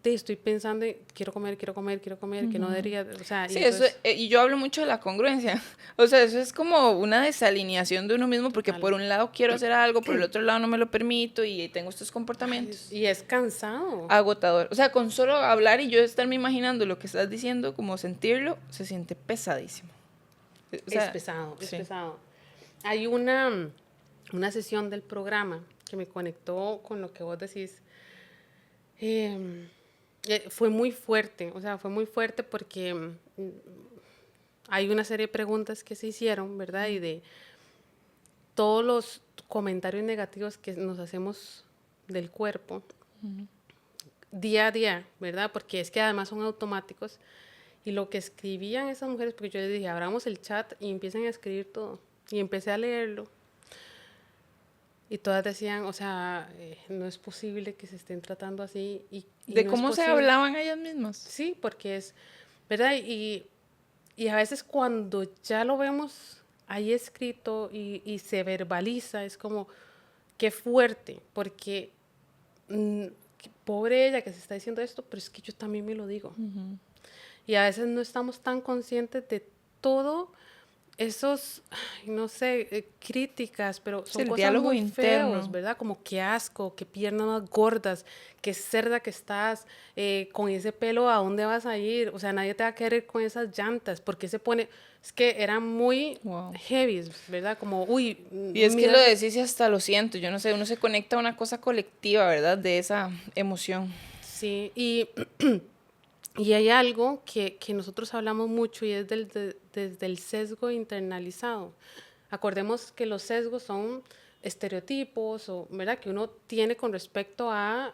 estoy pensando, quiero comer, que no debería, o sea, y Sí, eso, entonces, y yo hablo mucho de la congruencia. O sea, eso es como una desalineación de uno mismo, porque total. por un lado quiero hacer algo, por el otro lado no me lo permito y tengo estos Ay, comportamientos. y es cansado. Agotador. O sea, con solo hablar y yo estarme imaginando lo que estás diciendo, como sentirlo, se siente pesadísimo. O Es sea, pesado, es sí. pesado. Hay una sesión del programa que me conectó con lo que vos decís. Eh, fue muy fuerte, o sea, fue muy fuerte porque hay una serie de preguntas que se hicieron, ¿verdad? Y de todos los comentarios negativos que nos hacemos del cuerpo día a día, ¿verdad? Porque es que además son automáticos. Y lo que escribían esas mujeres, porque yo les dije, abramos el chat y empiecen a escribir todo. Y empecé a leerlo. y todas decían, o sea, no es posible que se estén tratando así. Y ¿De no es cómo se posible. hablaban ellas mismas? Sí, porque es, ¿verdad? Y a veces cuando ya lo vemos ahí escrito y se verbaliza, es como, qué fuerte, porque mm, pobre ella que se está diciendo esto, pero es que yo también me lo digo. Y a veces no estamos tan conscientes de todo esos, ay, no sé, críticas, pero Sí, son el cosas diálogo muy feos, interno. ¿verdad? Como qué asco, qué piernas más gordas, qué cerda que estás, con ese pelo, ¿a dónde vas a ir? O sea, nadie te va a querer con esas llantas, porque se pone, es que eran muy Wow. heavy, ¿verdad? Como, uy, Y es que lo mira, decís y hasta lo siento, yo no sé, uno se conecta a una cosa colectiva, ¿verdad? De esa emoción. sí, y hay algo que nosotros hablamos mucho y es desde el sesgo internalizado. Acordemos que los sesgos son estereotipos, o, ¿verdad? Que uno tiene con respecto a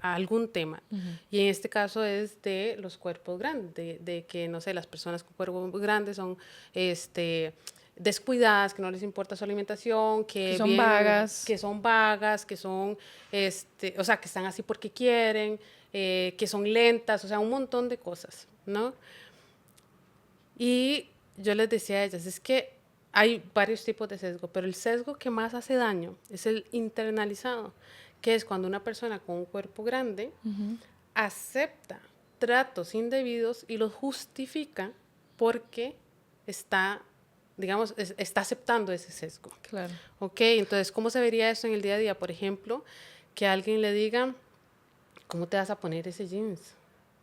algún tema. Y en este caso es de los cuerpos grandes, de que, no sé, las personas con cuerpos grandes son descuidadas, que no les importa su alimentación, Que son vagas. que son vagas, que son, o sea, que están así porque quieren, que son lentas, o sea, un montón de cosas, ¿no? Y yo les decía a ellas, es que hay varios tipos de sesgo, pero el sesgo que más hace daño es el internalizado, que es cuando una persona con un cuerpo grande acepta tratos indebidos y los justifica porque está, digamos, está aceptando ese sesgo. Claro. Ok, entonces, ¿cómo se vería eso en el día a día? Por ejemplo, que alguien le diga, ¿cómo te vas a poner ese jeans?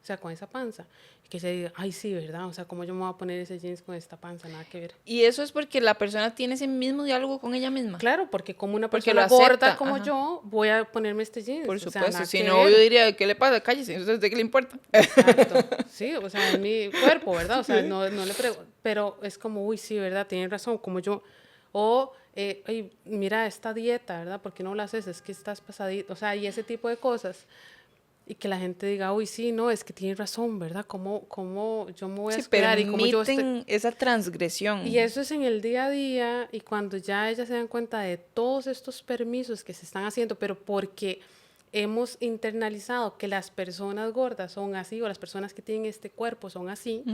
O sea, con esa panza. Y que se diga, ay, sí, ¿verdad? O sea, ¿cómo yo me voy a poner ese jeans con esta panza? Nada que ver. Y eso es porque la persona tiene ese mismo diálogo con ella misma. Claro, porque como una Porque lo persona gorda acepta, como ajá. yo, voy a ponerme este jeans. Por O sea, supuesto, nada si que no, yo ver. diría, ¿qué le pasa? Cállese, ¿entonces de qué le importa? Exacto. Sí, o sea, es mi cuerpo, ¿verdad? O sea, no le pregunto. Pero es como, uy, sí, ¿verdad? Tienes razón, como yo. O, "Ay, mira esta dieta, ¿verdad? ¿Por qué no la haces? Es que estás pasadito. O sea, y ese tipo de cosas. Y que la gente diga, uy, sí, no, es que tienes razón, ¿verdad? ¿Cómo yo me voy a Sí, descuidar? Y cómo yo estoy... permiten esa transgresión. Y eso es en el día a día y cuando ya ellas se dan cuenta de todos estos permisos que se están haciendo, pero porque hemos internalizado que las personas gordas son así o las personas que tienen este cuerpo son así,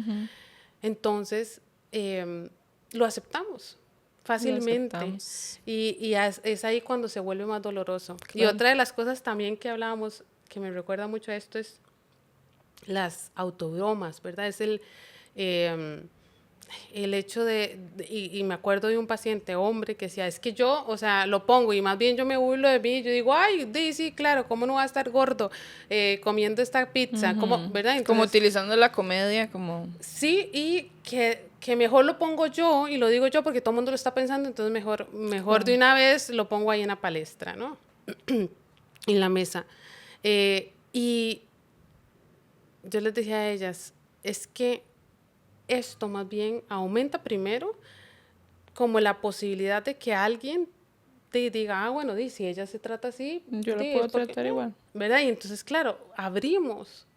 entonces lo aceptamos Lo fácilmente aceptamos. y es ahí cuando se vuelve más doloroso. Y Claro. otra de las cosas también que hablábamos, que me recuerda mucho a esto, es las autobromas, ¿verdad? Es el hecho y me acuerdo de un paciente hombre que decía, es que yo, o sea, lo pongo y más bien yo me burlo de mí, yo digo, ay, sí, claro, ¿cómo no va a estar gordo comiendo esta pizza? ¿Cómo, verdad? Como Entonces, utilizando la comedia como... sí, y que mejor lo pongo yo y lo digo yo porque todo el mundo lo está pensando, entonces mejor de Claro. una vez lo pongo ahí en la palestra, ¿no? En la mesa. Y yo les decía a ellas, es que esto más bien aumenta primero como la posibilidad de que alguien te diga, ah, bueno, si ella se trata así, Yo la es puedo porque, tratar igual. ¿verdad? Y entonces, claro, abrimos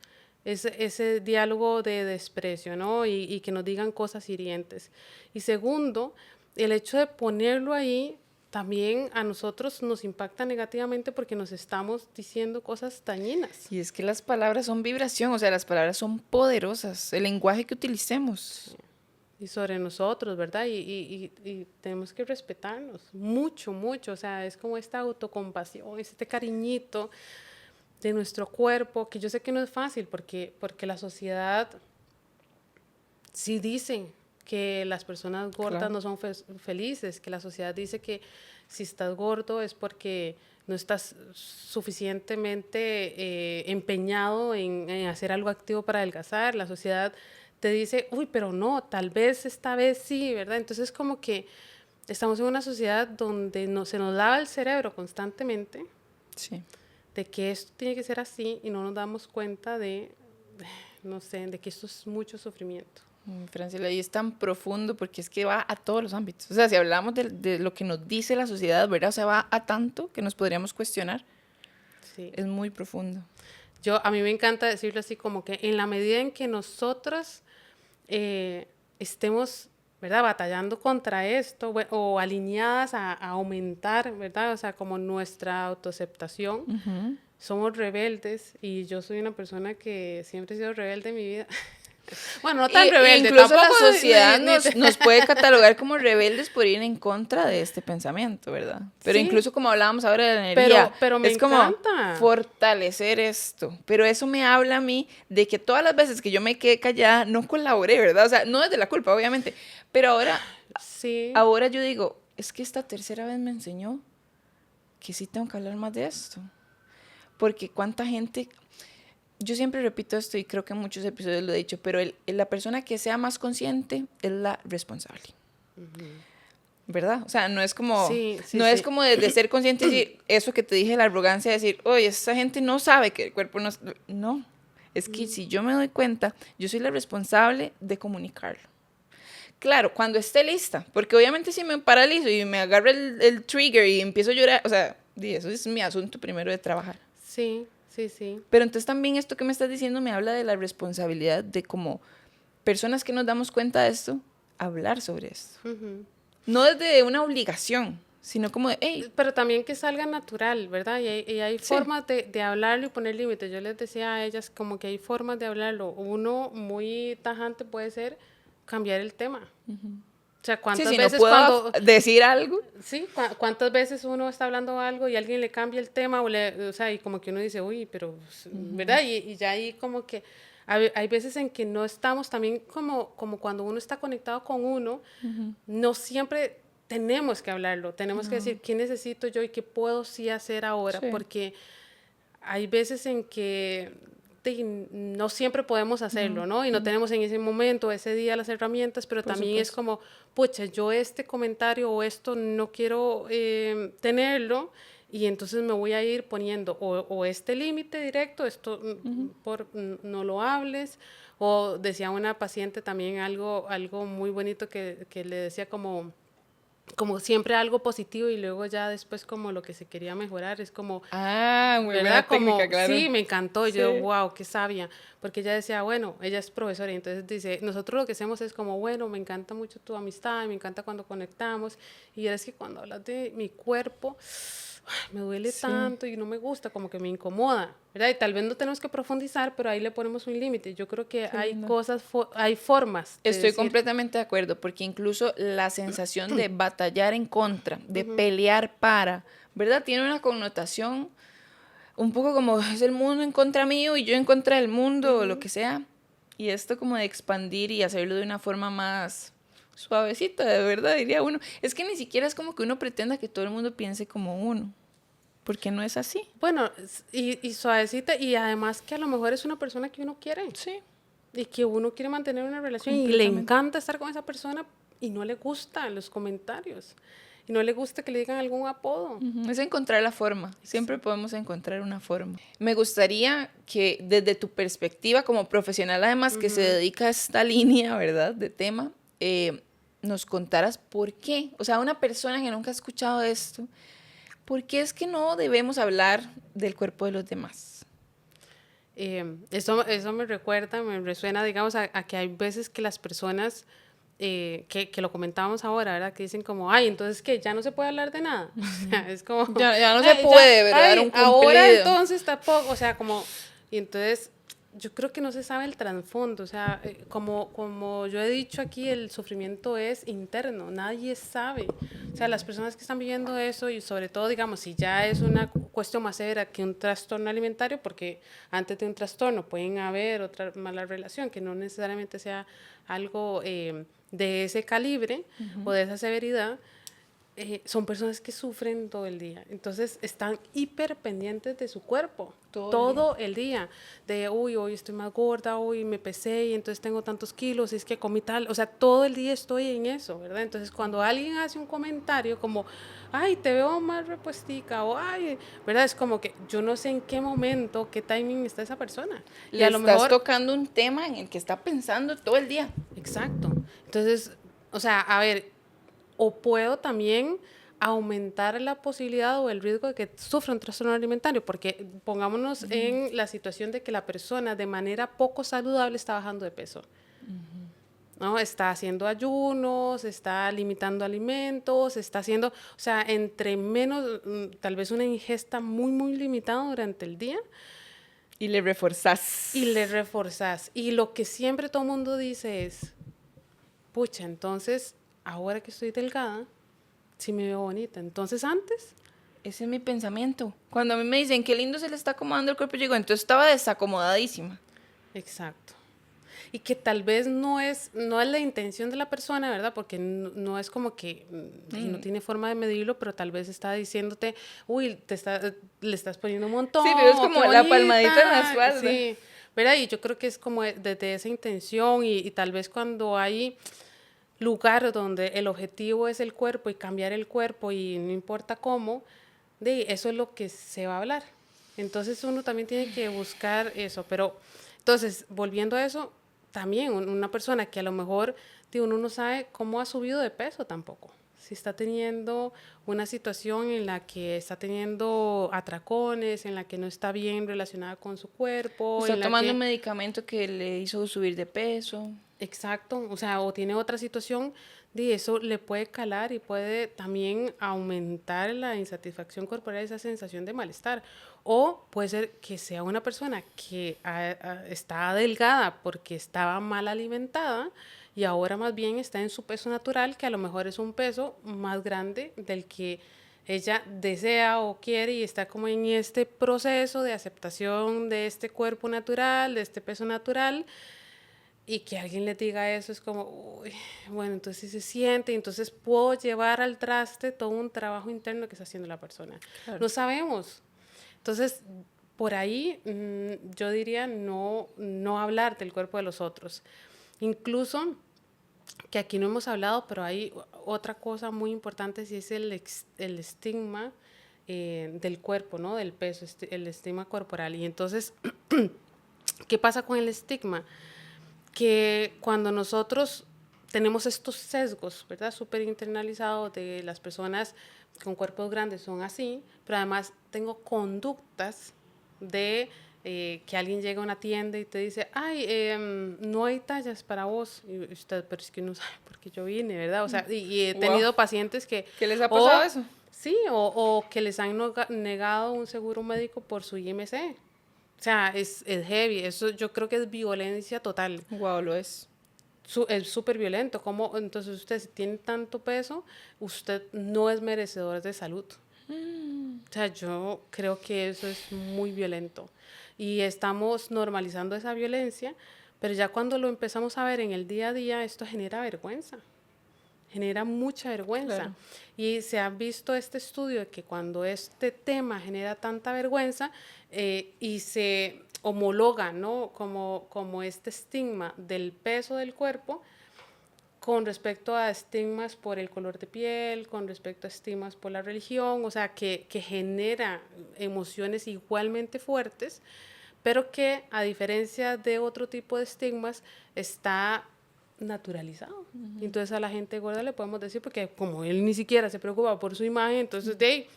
ese diálogo de desprecio, ¿no? Y que nos digan cosas hirientes. Y segundo, el hecho de ponerlo ahí también a nosotros nos impacta negativamente porque nos estamos diciendo cosas dañinas. Y es que las palabras son vibración, o sea, las palabras son poderosas, el lenguaje que utilicemos. Y sobre nosotros, ¿verdad? Y tenemos que respetarnos mucho, mucho. O sea, es como esta autocompasión, este cariñito de nuestro cuerpo, que yo sé que no es fácil porque la sociedad sí dice que las personas gordas Claro. no son felices, que la sociedad dice que si estás gordo es porque no estás suficientemente empeñado en hacer algo activo para adelgazar. La sociedad te dice, uy, pero no, tal vez esta vez sí, ¿verdad? Entonces como que estamos en una sociedad donde se nos lava el cerebro constantemente Sí. de que esto tiene que ser así y no nos damos cuenta no sé, de que esto es mucho sufrimiento. Francela, y es tan profundo porque es que va a todos los ámbitos. O sea, si hablamos de lo que nos dice la sociedad, ¿verdad? O sea, va a tanto que nos podríamos cuestionar. Sí. Es muy profundo. A mí me encanta decirlo así como que en la medida en que nosotros estemos, ¿verdad? Batallando contra esto o alineadas a aumentar, ¿verdad? O sea, como nuestra autoaceptación. Somos rebeldes y yo soy una persona que siempre he sido rebelde en mi vida. Bueno, no tan rebelde, incluso tampoco. la sociedad nos puede catalogar como rebeldes por ir en contra de este pensamiento, ¿verdad? Pero Sí, incluso como hablábamos ahora de la energía, pero me es como encanta. fortalecer esto. Pero eso me habla a mí de que todas las veces que yo me quedé callada, no colaboré, ¿verdad? O sea, no desde la culpa, obviamente. Pero Sí, ahora yo digo, es que esta tercera vez me enseñó que sí tengo que hablar más de esto. Porque cuánta gente... Yo siempre repito esto y creo que en muchos episodios lo he dicho, pero la persona que sea más consciente es la responsable. ¿Verdad? O sea, no es como, sí, sí, no es sí. como de ser consciente y decir, eso que te dije, la arrogancia de decir, oye, esa gente no sabe que el cuerpo no... No, es que si yo me doy cuenta, yo soy la responsable de comunicarlo. Claro, cuando esté lista, porque obviamente si me paralizo y me agarra el trigger y empiezo a llorar, o sea, eso es mi asunto primero de trabajar. Sí, sí, sí. Pero entonces también esto que me estás diciendo me habla de la responsabilidad de como personas que nos damos cuenta de esto, hablar sobre esto. No desde una obligación, sino como de, hey. Pero también que salga natural, ¿verdad? Y hay Sí. formas de hablarlo y poner límites. Yo les decía a ellas como que hay formas de hablarlo. Uno muy tajante puede ser cambiar el tema. O sea, Sí, ¿cuántas si no veces puedo cuando... decir algo. Sí, ¿cuántas veces uno está hablando algo y alguien le cambia el tema o sea, y como que uno dice, uy, pero, ¿verdad? Y ya ahí como que hay veces en que no estamos también como cuando uno está conectado con uno, no siempre tenemos que hablarlo, tenemos que decir qué necesito yo y qué puedo sí hacer ahora, Sí. porque hay veces en que no siempre podemos hacerlo, ¿no? Y no tenemos en ese momento, ese día las herramientas, pero Por también es supuesto. como, pucha, yo este comentario o esto no quiero tenerlo y entonces me voy a ir poniendo o este límite directo, esto no lo hables, o decía una paciente también algo muy bonito que le decía como siempre algo positivo y luego ya después como lo que se quería mejorar es como, Muy buena ¿verdad? técnica, Como, claro. sí, me encantó, y Sí. yo, wow, qué sabia, porque ella decía, bueno, ella es profesora y entonces dice, nosotros lo que hacemos es como, bueno, me encanta mucho tu amistad, me encanta cuando conectamos, y es que cuando hablas de mi cuerpo, ay, me duele Sí. tanto y no me gusta, como que me incomoda, ¿verdad? Y tal vez no tenemos que profundizar, pero ahí le ponemos un límite. Yo creo que Qué hay lindo. cosas, hay formas de Estoy decir, completamente de acuerdo, porque incluso la sensación de batallar en contra, de pelear para, ¿verdad? Tiene una connotación un poco como es el mundo en contra mío y yo en contra del mundo o lo que sea. Y esto como de expandir y hacerlo de una forma más suavecita, de verdad, diría uno. Es que ni siquiera es como que uno pretenda que todo el mundo piense como uno, porque no es así. bueno, y suavecita, y además que a lo mejor es una persona que uno quiere. Sí, Y que uno quiere mantener una relación y le completamente. encanta estar con esa persona y no le gustan los comentarios. Y no le gusta que le digan algún apodo. Es encontrar la forma. Siempre podemos encontrar una forma. Me gustaría que desde tu perspectiva como profesional, además que se dedica a esta línea, ¿verdad? De tema, nos contaras por qué. O sea, una persona que nunca ha escuchado esto, ¿por qué es que no debemos hablar del cuerpo de los demás? Eso me recuerda, me resuena, digamos, a que hay veces que las personas, que lo comentábamos ahora, ¿verdad? Que dicen como, ay, entonces que ya no se puede hablar de nada. O sea, es como, Ya no se "Ay, puede, ¿verdad? ay, Dar un ahora cumplido. entonces tampoco, o sea, como, y entonces yo creo que no se sabe el trasfondo, o sea, como yo he dicho aquí, el sufrimiento es interno, nadie sabe. O sea, las personas que están viviendo eso y sobre todo, digamos, si ya es una cuestión más severa que un trastorno alimentario, porque antes de un trastorno pueden haber otra mala relación, que no necesariamente sea algo de ese calibre o de esa severidad, son personas que sufren todo el día. Entonces están hiper pendientes de su cuerpo todo el día. De, uy, hoy estoy más gorda, hoy me pesé y entonces tengo tantos kilos, y es que comí tal. O sea, todo el día estoy en eso, ¿verdad? Entonces cuando alguien hace un comentario como, ay, te veo más repuestica, o ay, ¿verdad? Es como que yo no sé en qué momento, qué timing está esa persona. Y Le a lo estás mejor... tocando un tema en el que está pensando todo el día. Exacto. Entonces, o sea, a ver, o puedo también aumentar la posibilidad o el riesgo de que sufra un trastorno alimentario, porque pongámonos en la situación de que la persona de manera poco saludable está bajando de peso. ¿no? Está haciendo ayunos, está limitando alimentos, está haciendo, o sea, entre menos, tal vez una ingesta muy, muy limitada durante el día. Y le reforzás. Y le reforzás. Y lo que siempre todo el mundo dice es, pucha, entonces, ahora que estoy delgada, sí me veo bonita. Entonces, antes... Ese es mi pensamiento. Cuando a mí me dicen qué lindo se le está acomodando el cuerpo, yo digo, entonces estaba desacomodadísima. Exacto. Y que tal vez no es la intención de la persona, ¿verdad? Porque no es como que y no tiene forma de medirlo, pero tal vez está diciéndote, uy, le estás poniendo un montón. Sí, pero es qué como bonita. la palmadita en la espalda. Sí, ¿verdad? Y yo creo que es como desde esa intención y tal vez cuando hay lugar donde el objetivo es el cuerpo y cambiar el cuerpo y no importa cómo, de eso es lo que se va a hablar. Entonces uno también tiene que buscar eso, pero entonces volviendo a eso, también una persona que a lo mejor uno no sabe cómo ha subido de peso tampoco. Si está teniendo una situación en la que está teniendo atracones, en la que no está bien relacionada con su cuerpo. Está en la tomando que, un medicamento que le hizo subir de peso. Exacto, o sea, o tiene otra situación, de eso le puede calar y puede también aumentar la insatisfacción corporal, esa sensación de malestar. O puede ser que sea una persona que está delgada porque estaba mal alimentada y ahora más bien está en su peso natural, que a lo mejor es un peso más grande del que ella desea o quiere y está como en este proceso de aceptación de este cuerpo natural, de este peso natural. Y que alguien le diga eso es como, uy, bueno, entonces sí se siente, entonces puedo llevar al traste todo un trabajo interno que está haciendo la persona. Claro. No sabemos. Entonces, por ahí yo diría no hablar del cuerpo de los otros. Incluso, que aquí no hemos hablado, pero hay otra cosa muy importante, si es el estigma del cuerpo, ¿no? Del peso, el estigma corporal. Y entonces, ¿qué pasa con el estigma? Que cuando nosotros tenemos estos sesgos, ¿verdad? Súper internalizados de las personas con cuerpos grandes son así, pero además tengo conductas de que alguien llega a una tienda y te dice, ay, no hay tallas para vos. Y usted, pero es que no sabe por qué yo vine, ¿verdad? O sea, y he tenido pacientes que... ¿Qué les ha pasado eso? Sí, o que les han negado un seguro médico por su IMC. O sea, es heavy, eso yo creo que es violencia total. Wow, lo es. Es súper violento. ¿Cómo? Entonces usted si tiene tanto peso, usted no es merecedor de salud. O sea, yo creo que eso es muy violento. Y estamos normalizando esa violencia, pero ya cuando lo empezamos a ver en el día a día, esto genera vergüenza. Genera mucha vergüenza. Claro. Y se ha visto este estudio de que cuando este tema genera tanta vergüenza y se homologa, ¿no? como este estigma del peso del cuerpo con respecto a estigmas por el color de piel, con respecto a estigmas por la religión, o sea, que genera emociones igualmente fuertes, pero que a diferencia de otro tipo de estigmas está naturalizado. Entonces a la gente gorda le podemos decir, porque como él ni siquiera se preocupa por su imagen, entonces de ahí,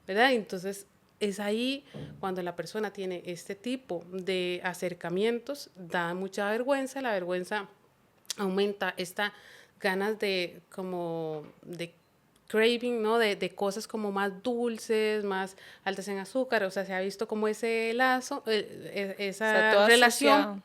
¿verdad? Entonces es ahí cuando la persona tiene este tipo de acercamientos, da mucha vergüenza, la vergüenza aumenta esta ganas de como de craving, ¿no? De cosas como más dulces, más altas en azúcar, o sea, se ha visto como ese lazo, esa relación. Asociado.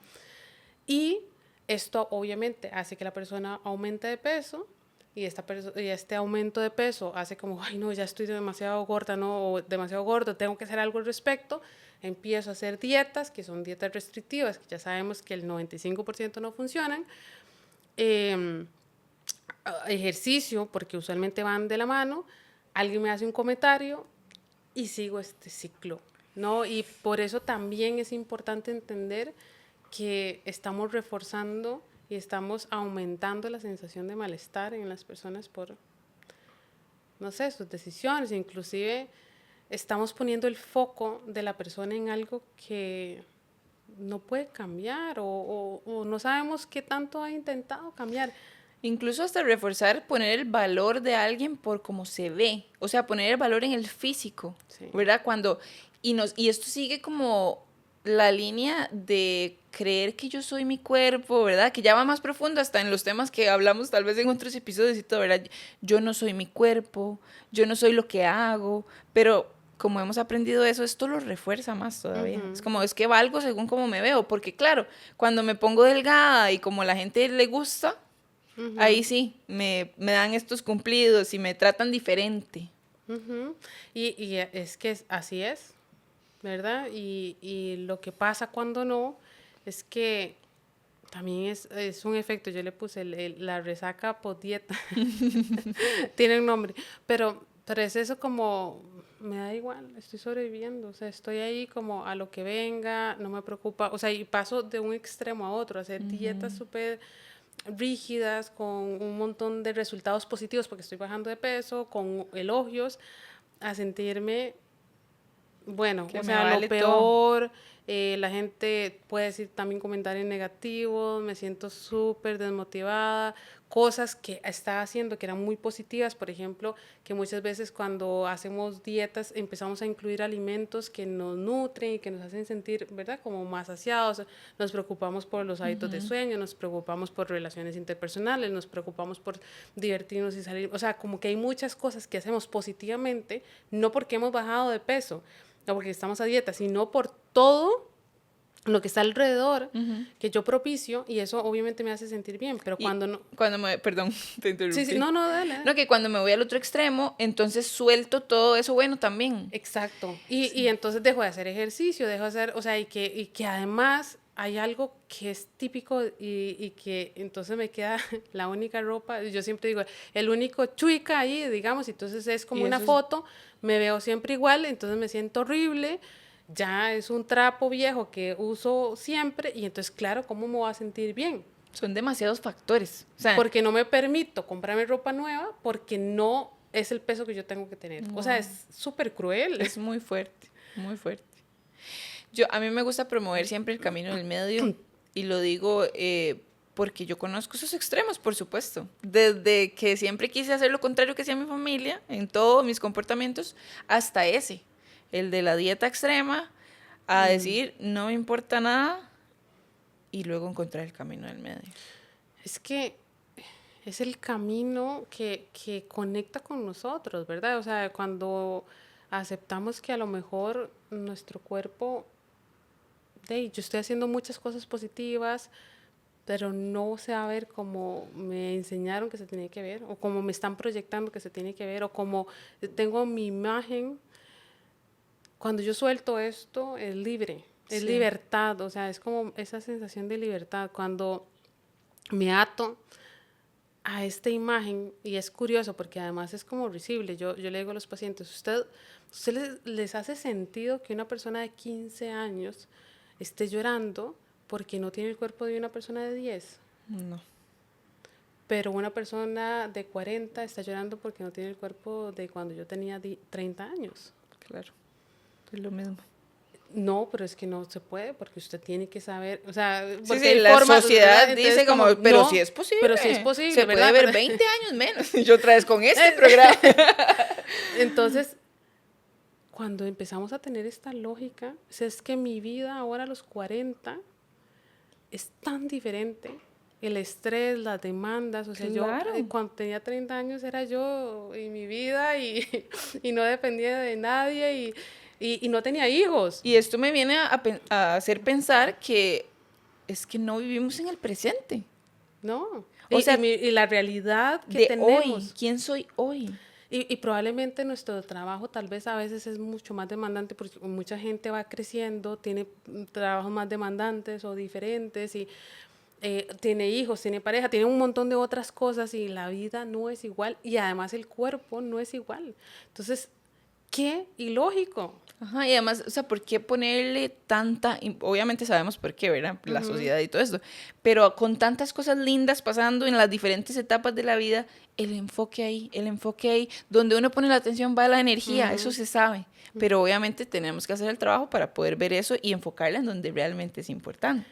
Y esto obviamente hace que la persona aumente de peso y este aumento de peso hace como, ay no, ya estoy demasiado gorda, no, o demasiado gordo, tengo que hacer algo al respecto. Empiezo a hacer dietas, que son dietas restrictivas, que ya sabemos que el 95% no funcionan. Ejercicio, porque usualmente van de la mano, alguien me hace un comentario y sigo este ciclo, ¿no? Y por eso también es importante entender que estamos reforzando y estamos aumentando la sensación de malestar en las personas por, no sé, sus decisiones, inclusive estamos poniendo el foco de la persona en algo que no puede cambiar o no sabemos qué tanto ha intentado cambiar. Incluso hasta reforzar, poner el valor de alguien por cómo se ve, o sea, poner el valor en el físico, sí. ¿Verdad? Y esto sigue como la línea de creer que yo soy mi cuerpo, ¿verdad? Que ya va más profundo hasta en los temas que hablamos tal vez en otros episodios y todo, ¿verdad? Yo no soy mi cuerpo, yo no soy lo que hago, pero como hemos aprendido eso, esto lo refuerza más todavía. Es como, es que valgo según cómo me veo, porque claro, cuando me pongo delgada y como a la gente le gusta, ahí sí, me dan estos cumplidos y me tratan diferente. Y es que así es, ¿verdad? Y lo que pasa cuando no es que también es un efecto, yo le puse la resaca post-dieta, tiene un nombre, pero es eso como, me da igual, estoy sobreviviendo, o sea, estoy ahí como a lo que venga, no me preocupa, o sea, y paso de un extremo a otro, a hacer dietas súper rígidas, con un montón de resultados positivos porque estoy bajando de peso, con elogios, a sentirme bueno, Que o me sea, lo vale todo. peor, la gente puede decir también comentarios negativos, me siento súper desmotivada, cosas que estaba haciendo que eran muy positivas, por ejemplo, que muchas veces cuando hacemos dietas empezamos a incluir alimentos que nos nutren y que nos hacen sentir, ¿verdad?, como más saciados, nos preocupamos por los hábitos de sueño, nos preocupamos por relaciones interpersonales, nos preocupamos por divertirnos y salir, o sea, como que hay muchas cosas que hacemos positivamente, no porque hemos bajado de peso, no porque estamos a dieta, sino por todo lo que está alrededor que yo propicio y eso obviamente me hace sentir bien, pero Y cuando no... cuando perdón, te Sí, sí, interrumpí. no, no, dale, dale. No, que cuando me voy al otro extremo, entonces suelto todo eso bueno también. Exacto. Y entonces dejo de hacer ejercicio, dejo de hacer, o sea, y que además hay algo que es típico y que entonces me queda la única ropa, yo siempre digo, el único chuica ahí, digamos, entonces es como Y una eso es, foto, me veo siempre igual, entonces me siento horrible, ya es un trapo viejo que uso siempre y entonces, claro, ¿cómo me voy a sentir bien? son demasiados factores. O sea, Porque no me permito comprarme ropa nueva porque no es el peso que yo tengo que tener. O sea, wow, es súper cruel. es muy fuerte, muy fuerte. A mí me gusta promover siempre el camino del medio y lo digo porque yo conozco esos extremos, por supuesto. Desde que siempre quise hacer lo contrario que hacía mi familia en todos mis comportamientos, hasta ese, el de la dieta extrema, a decir no me importa nada y luego encontrar el camino del medio. Es que es el camino que conecta con nosotros, ¿verdad? O sea, cuando aceptamos que a lo mejor nuestro cuerpo, yo estoy haciendo muchas cosas positivas, pero no se va a ver como me enseñaron que se tiene que ver, o como me están proyectando que se tiene que ver, o como tengo mi imagen. Cuando yo suelto esto, es libre, es Sí. libertad, o sea, es como esa sensación de libertad. Cuando me ato a esta imagen, y es curioso porque además es como risible, yo le digo a los pacientes, ¿usted les hace sentido que una persona de 15 años esté llorando porque no tiene el cuerpo de una persona de 10? No, Pero una persona de 40 está llorando porque no tiene el cuerpo de cuando yo tenía 30 años. claro, es lo mismo. No, pero es que no se puede porque usted tiene que saber, o sea, Sí, porque sí, hay la formas, sociedad ¿verdad? Entonces dice como, pero no, si es posible, pero sí es posible, se puede ¿verdad? ver 20 años menos. Y yo otra vez con este programa. Entonces, cuando empezamos a tener esta lógica, o sea, es que mi vida ahora a los 40 es tan diferente. El estrés, las demandas, o sea, yo Claro. cuando tenía 30 años era yo y mi vida y no dependía de nadie y no tenía hijos, Y esto me viene a hacer pensar que es que no vivimos en el presente. ¿no? O sea, Y la realidad que de hoy, tenemos. ¿quién soy hoy? Y probablemente nuestro trabajo tal vez a veces es mucho más demandante porque mucha gente va creciendo, tiene trabajos más demandantes o diferentes y tiene hijos, tiene pareja, tiene un montón de otras cosas y la vida no es igual y además el cuerpo no es igual. Entonces, qué ilógico. Ajá, y además, o sea, ¿por qué ponerle tanta, obviamente sabemos por qué, ¿verdad? La sociedad y todo esto, pero con tantas cosas lindas pasando en las diferentes etapas de la vida, el enfoque ahí, donde uno pone la atención va la energía, eso se sabe, pero obviamente tenemos que hacer el trabajo para poder ver eso y enfocarla en donde realmente es importante.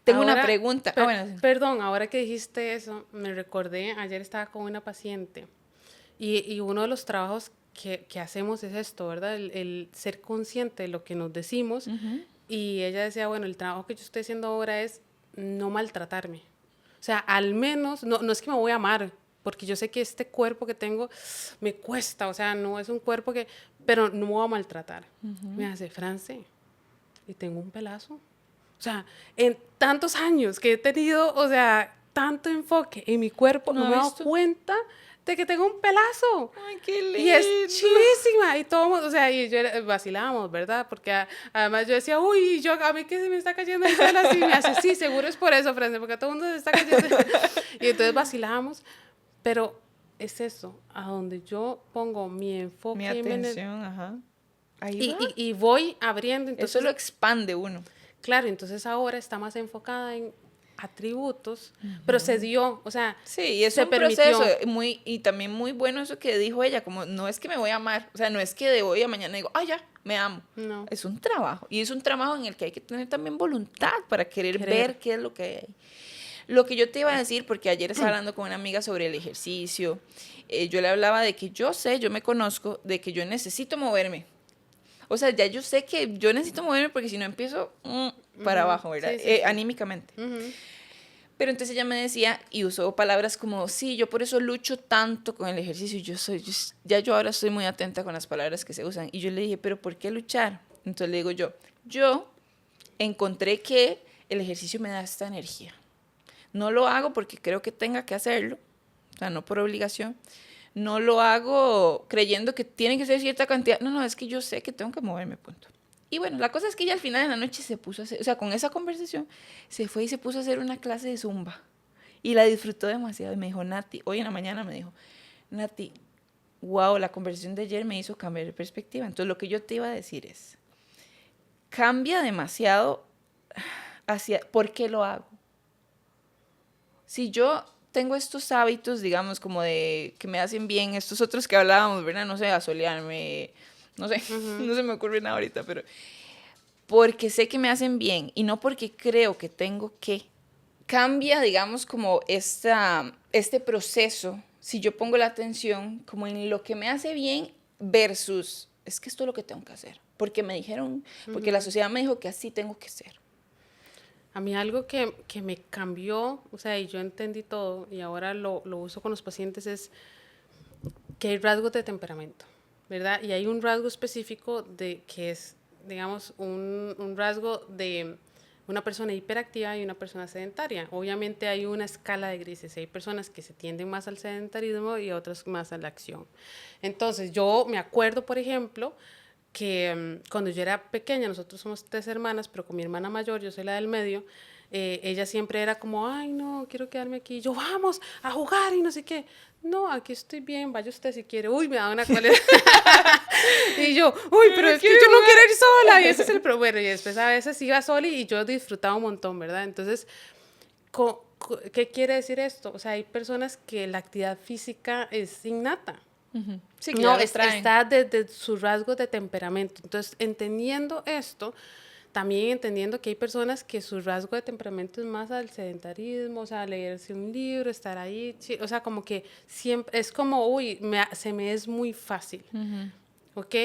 Tengo una Ahora, pregunta. Bueno, sí. perdón, ahora que dijiste eso, me recordé, ayer estaba con una paciente y uno de los trabajos que hacemos es esto, ¿verdad? El ser consciente de lo que nos decimos Y ella decía, bueno, el trabajo que yo estoy haciendo ahora es no maltratarme. O sea, al menos, no es que me voy a amar, porque yo sé que este cuerpo que tengo me cuesta, o sea, no es un cuerpo que, pero no me voy a maltratar. Me hace, France, y tengo un pelazo. O sea, en tantos años que he tenido, o sea, tanto enfoque en mi cuerpo, no me he dado cuenta de que tengo un pelazo. Ay, qué lindo. Y es chivísima. Y todo, o sea, y yo vacilábamos, ¿verdad? Porque además yo decía, uy, a mí que se me está cayendo el pelo así. Me hace, sí, seguro es por eso, Francia, porque a todo el mundo se está cayendo. Y entonces vacilábamos. Pero es eso, a donde yo pongo mi enfoque. Mi atención, ajá. Ahí va. Y voy abriendo. Entonces, eso lo expande uno. Claro, entonces ahora está más enfocada en atributos, pero se dio, o sea, sí, y es un proceso muy, y también muy bueno eso que dijo ella, como no es que me voy a amar, o sea, no es que de hoy a mañana digo, ya, me amo. No. Es un trabajo, y es un trabajo en el que hay que tener también voluntad para querer ver qué es lo que hay. Lo que yo te iba a decir, porque ayer estaba hablando con una amiga sobre el ejercicio, yo le hablaba de que yo me conozco, de que yo necesito moverme. O sea, ya yo sé que yo necesito moverme porque si no empiezo para abajo, ¿verdad? Sí. Anímicamente. Pero entonces ella me decía, y usó palabras como, sí, yo por eso lucho tanto con el ejercicio. Yo ahora estoy muy atenta con las palabras que se usan. Y yo le dije, ¿pero por qué luchar? Entonces le digo yo encontré que el ejercicio me da esta energía. No lo hago porque creo que tenga que hacerlo, o sea, no por obligación. No lo hago creyendo que tiene que ser cierta cantidad. No, es que yo sé que tengo que moverme, punto. Y bueno, la cosa es que ella al final de la noche se puso a hacer, o sea, con esa conversación, se fue y se puso a hacer una clase de zumba. Y la disfrutó demasiado. Y me dijo, Nati, hoy en la mañana me dijo, Nati, wow, la conversación de ayer me hizo cambiar de perspectiva. Entonces, lo que yo te iba a decir es, cambia demasiado hacia, ¿por qué lo hago? Si yo tengo estos hábitos, digamos, como de que me hacen bien, estos otros que hablábamos, ¿verdad? No sé, asolearme, no sé, no se me ocurre nada ahorita, pero porque sé que me hacen bien y no porque creo que tengo que. Cambia, digamos, como este proceso, si yo pongo la atención como en lo que me hace bien versus, es que esto es lo que tengo que hacer, porque me dijeron, porque la sociedad me dijo que así tengo que ser. A mí algo que me cambió, o sea, y yo entendí todo, y ahora lo uso con los pacientes, es que hay rasgos de temperamento, ¿verdad? Y hay un rasgo específico que es, digamos, un rasgo de una persona hiperactiva y una persona sedentaria. Obviamente hay una escala de grises, hay personas que se tienden más al sedentarismo y otras más a la acción. Entonces, yo me acuerdo, por ejemplo, que cuando yo era pequeña, nosotros somos 3 hermanas, pero con mi hermana mayor, yo soy la del medio, ella siempre era como, ay, no, quiero quedarme aquí. Yo, vamos a jugar y no sé qué. No, aquí estoy bien, vaya usted si quiere. Uy, me da una cólera. Y yo, uy, pero es que yo no quiero ir sola. Y ese es el problema. Bueno, y después a veces iba sola y yo disfrutaba un montón, ¿verdad? Entonces, ¿qué quiere decir esto? O sea, hay personas que la actividad física es innata. Sí, no, está desde sus rasgos de temperamento. Entonces, entendiendo esto, también entendiendo que hay personas que su rasgo de temperamento es más al sedentarismo, o sea, leerse un libro, estar ahí, o sea, como que siempre, es como, uy, se me es muy fácil, ¿ok?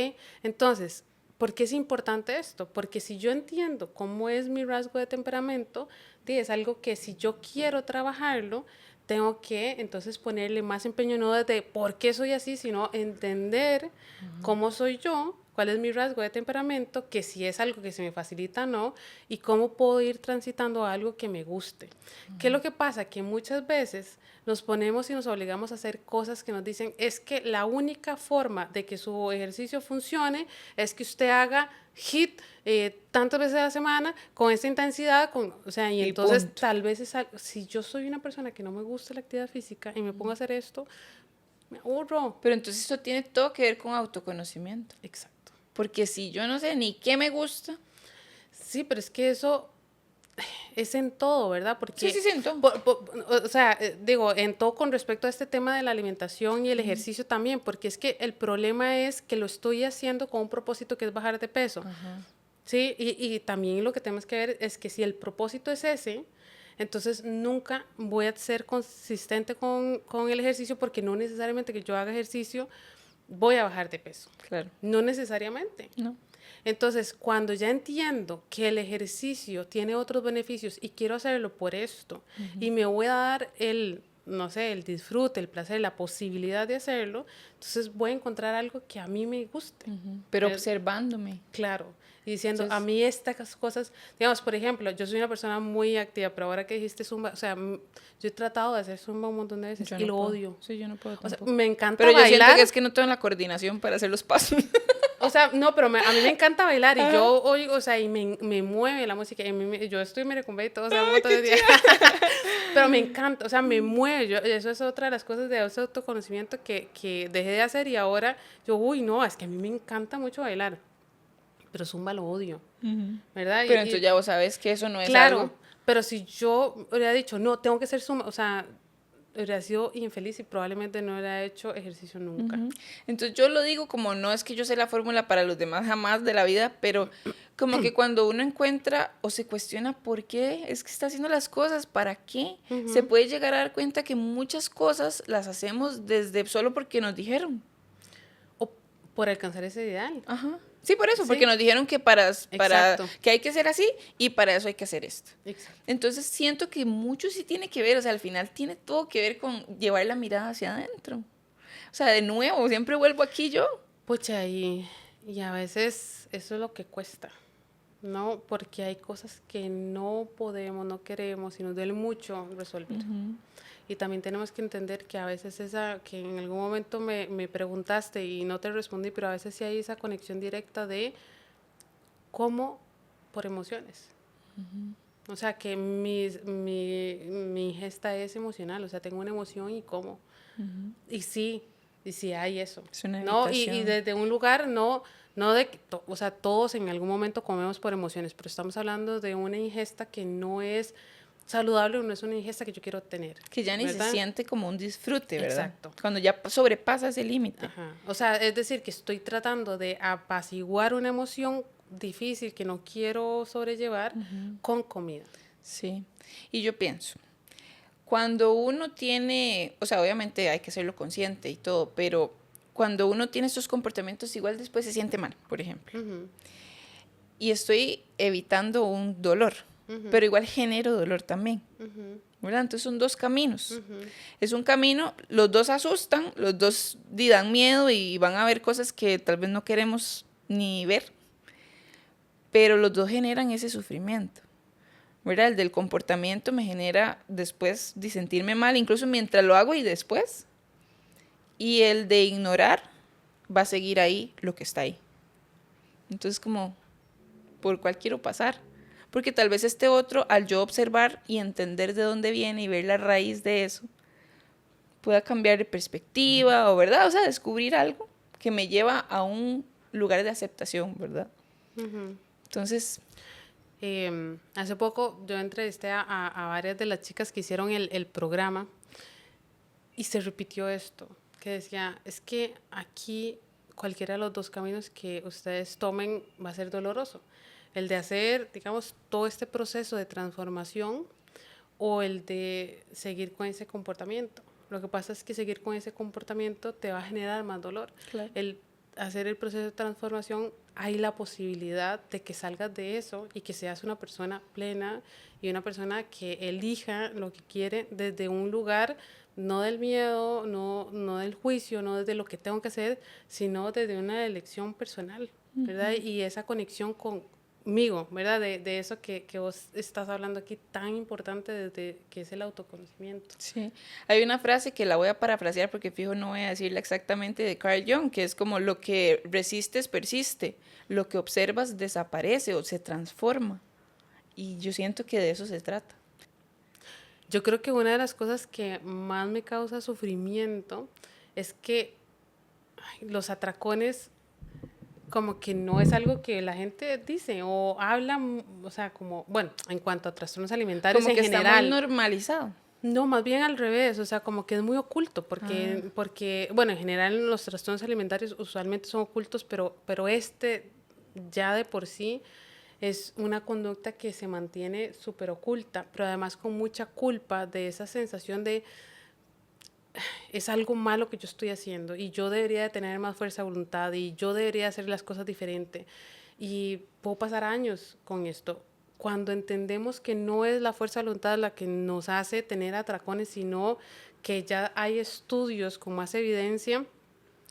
Entonces, ¿por qué es importante esto? Porque si yo entiendo cómo es mi rasgo de temperamento, es algo que si yo quiero trabajarlo, tengo que entonces ponerle más empeño, no desde por qué soy así, sino entender cómo soy yo, cuál es mi rasgo de temperamento, que si es algo que se me facilita o no, y cómo puedo ir transitando a algo que me guste. ¿Qué es lo que pasa? Que muchas veces nos ponemos y nos obligamos a hacer cosas que nos dicen, es que la única forma de que su ejercicio funcione es que usted haga HIIT tantas veces a la semana, con esta intensidad, o sea, y entonces punto. Tal vez si yo soy una persona que no me gusta la actividad física y me pongo a hacer esto, me aburro. Pero entonces esto tiene todo que ver con autoconocimiento. Exacto. Porque si yo no sé ni qué me gusta. Sí, pero es que eso es en todo, ¿verdad? Porque, sí, en todo. O sea, digo, en todo con respecto a este tema de la alimentación y el ejercicio también, porque es que el problema es que lo estoy haciendo con un propósito que es bajar de peso. Sí, y también lo que tenemos que ver es que si el propósito es ese, entonces nunca voy a ser consistente con el ejercicio, porque no necesariamente que yo haga ejercicio voy a bajar de peso. Claro. No necesariamente. No. Entonces, cuando ya entiendo que el ejercicio tiene otros beneficios y quiero hacerlo por esto, y me voy a dar el, no sé, el disfrute, el placer, la posibilidad de hacerlo, entonces voy a encontrar algo que a mí me guste. Pero observándome. Claro, y diciendo, a Entonces, mí estas cosas, digamos, por ejemplo, yo soy una persona muy activa, pero ahora que dijiste Zumba, o sea, yo he tratado de hacer Zumba un montón de veces yo y no lo puedo. odio. Sí, yo no puedo O sea, tampoco. me encanta Pero yo siento bailar. que es que no tengo la coordinación para hacer los pasos. O sea, no, pero a mí me encanta bailar y yo oigo, o sea, y me mueve la música. Y yo estoy merecumbe y todo, o sea, un Ay, montón qué de días. chido. Pero me encanta, o sea, me mueve. Eso es otra de las cosas de ese autoconocimiento que dejé de hacer y ahora yo, uy, no, es que a mí me encanta mucho bailar, pero Zumba lo odio, ¿verdad? Pero entonces ya vos sabes que eso no es Claro, algo. pero si yo hubiera dicho, no, tengo que ser Zumba, o sea, hubiera sido infeliz y probablemente no hubiera hecho ejercicio nunca. Entonces yo lo digo como no es que yo sé la fórmula para los demás jamás de la vida, pero como que cuando uno encuentra o se cuestiona por qué es que está haciendo las cosas, para qué, se puede llegar a dar cuenta que muchas cosas las hacemos desde solo porque nos dijeron. O por alcanzar ese ideal. Ajá. Sí, por eso, porque Sí, nos dijeron que para exacto. que hay que ser así y para eso hay que hacer esto. Exacto. Entonces siento que mucho sí tiene que ver, o sea, al final tiene todo que ver con llevar la mirada hacia adentro. O sea, de nuevo, siempre vuelvo aquí yo. Pucha, y a veces eso es lo que cuesta, ¿no? Porque hay cosas que no podemos, no queremos y nos duele mucho resolver. Y también tenemos que entender que a veces que en algún momento me preguntaste y no te respondí, pero a veces sí hay esa conexión directa de cómo por emociones. O sea, que mi gesta es emocional, o sea, tengo una emoción y cómo. Y sí hay eso. Es una ¿No? Y habitación. desde un lugar, no de que, o sea, todos en algún momento comemos por emociones, pero estamos hablando de una ingesta que no es saludable, no es una ingesta que yo quiero tener. Que ya ni se ¿verdad? siente como un disfrute, ¿verdad? Exacto. Cuando ya sobrepasa ese límite. Ajá. O sea, es decir, que estoy tratando de apaciguar una emoción difícil que no quiero sobrellevar con comida. Sí. Y yo pienso, cuando uno tiene, o sea, obviamente hay que hacerlo consciente y todo, pero cuando uno tiene estos comportamientos, igual después se siente mal, por ejemplo. Y estoy evitando un dolor, pero igual genero dolor también. ¿Verdad? Entonces son dos caminos. Es un camino, los dos asustan, los dos dan miedo y van a ver cosas que tal vez no queremos ni ver, pero los dos generan ese sufrimiento. ¿Verdad? El del comportamiento me genera después de sentirme mal, incluso mientras lo hago y después. Y el de ignorar va a seguir ahí lo que está ahí. Entonces como, ¿por cuál quiero pasar? Porque tal vez este otro, al yo observar y entender de dónde viene y ver la raíz de eso, pueda cambiar de perspectiva o, ¿verdad? O sea, descubrir algo que me lleva a un lugar de aceptación, ¿verdad? Entonces, Hace poco yo entrevisté a varias de las chicas que hicieron el programa y se repitió esto, que decía, es que aquí cualquiera de los dos caminos que ustedes tomen va a ser doloroso. El de hacer, digamos, todo este proceso de transformación o el de seguir con ese comportamiento. Lo que pasa es que seguir con ese comportamiento te va a generar más dolor. claro. El hacer el proceso de transformación, hay la posibilidad de que salgas de eso y que seas una persona plena y una persona que elija lo que quiere desde un lugar, no del miedo, no del juicio, no desde lo que tengo que hacer, sino desde una elección personal, ¿verdad? Y esa conexión conmigo, ¿verdad? De eso que vos estás hablando aquí tan importante desde que es el autoconocimiento. Sí, hay una frase que la voy a parafrasear porque fijo no voy a decirla exactamente de Carl Jung, que es como lo que resistes persiste, lo que observas desaparece o se transforma. Y yo siento que de eso se trata. Yo creo que una de las cosas que más me causa sufrimiento es que los atracones como que no es algo que la gente dice o habla, o sea, como, bueno, en cuanto a trastornos alimentarios Como en que está muy general. normalizado. No, más bien al revés, o sea, como que es muy oculto, porque bueno, en general los trastornos alimentarios usualmente son ocultos, pero este ya de por sí es una conducta que se mantiene súper oculta, pero además con mucha culpa de esa sensación de es algo malo que yo estoy haciendo y yo debería de tener más fuerza de voluntad y yo debería hacer las cosas diferente. y puedo pasar años con esto. Cuando entendemos que no es la fuerza de voluntad la que nos hace tener atracones, sino que ya hay estudios con más evidencia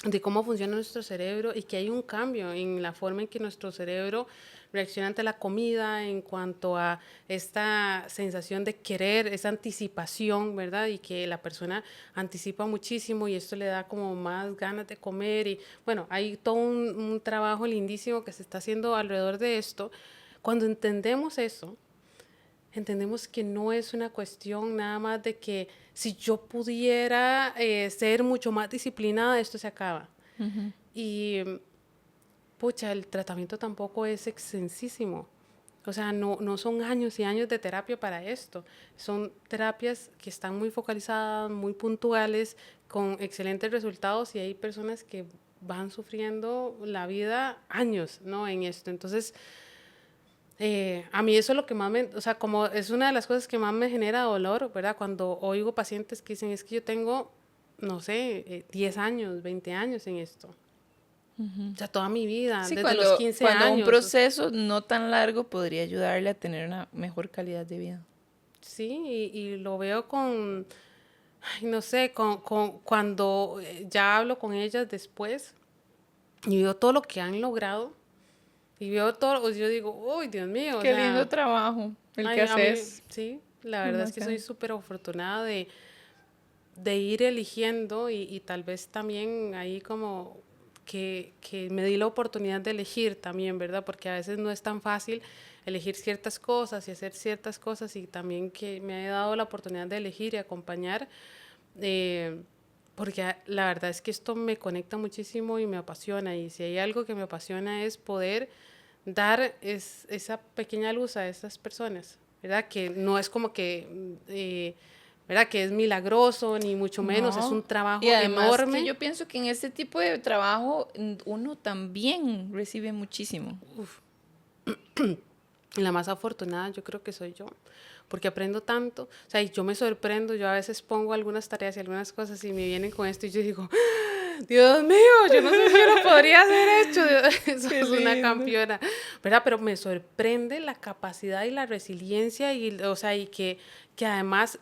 de cómo funciona nuestro cerebro y que hay un cambio en la forma en que nuestro cerebro reacciona ante la comida, en cuanto a esta sensación de querer, esa anticipación, ¿verdad? Y que la persona anticipa muchísimo y esto le da como más ganas de comer. Y bueno, hay todo un trabajo lindísimo que se está haciendo alrededor de esto. Cuando entendemos eso, entendemos que no es una cuestión nada más de que si yo pudiera ser mucho más disciplinada, esto se acaba. Y pucha, el tratamiento tampoco es extensísimo. O sea, no son años y años de terapia para esto. Son terapias que están muy focalizadas, muy puntuales, con excelentes resultados y hay personas que van sufriendo la vida años, ¿no? En esto. Entonces, a mí eso es lo que más o sea, como es una de las cosas que más me genera dolor, ¿verdad? Cuando oigo pacientes que dicen, es que yo tengo, no sé, 10 años, 20 años en esto. O sea, toda mi vida, Sí, desde los 15 cuando un años. proceso no tan largo podría ayudarle a tener una mejor calidad de vida. Sí, y lo veo con, ay, no sé, cuando ya hablo con ellas después y veo todo lo que han logrado y veo todo, yo digo, uy, Dios mío, o Qué lindo sea, trabajo el que ay, a mí, haces. sí, la verdad es que soy Demasiado. súper afortunada de ir eligiendo y tal vez también ahí como que me di la oportunidad de elegir también, ¿verdad? Porque a veces no es tan fácil elegir ciertas cosas y hacer ciertas cosas y también que me haya dado la oportunidad de elegir y acompañar, porque la verdad es que esto me conecta muchísimo y me apasiona y si hay algo que me apasiona es poder dar esa pequeña luz a esas personas, ¿verdad? Que no es como que... ¿verdad? Que es milagroso, ni mucho menos, es un No. Y trabajo además que enorme. yo pienso que en este tipo de trabajo uno también recibe muchísimo. Y la más afortunada yo creo que soy yo, porque aprendo tanto, o sea, y yo me sorprendo, yo a veces pongo algunas tareas y algunas cosas y me vienen con esto y yo digo, Dios mío, yo no sé si yo lo podría haber hecho, eso Qué es una lindo. campeona, ¿verdad? Pero me sorprende la capacidad y la resiliencia y, o sea, y que además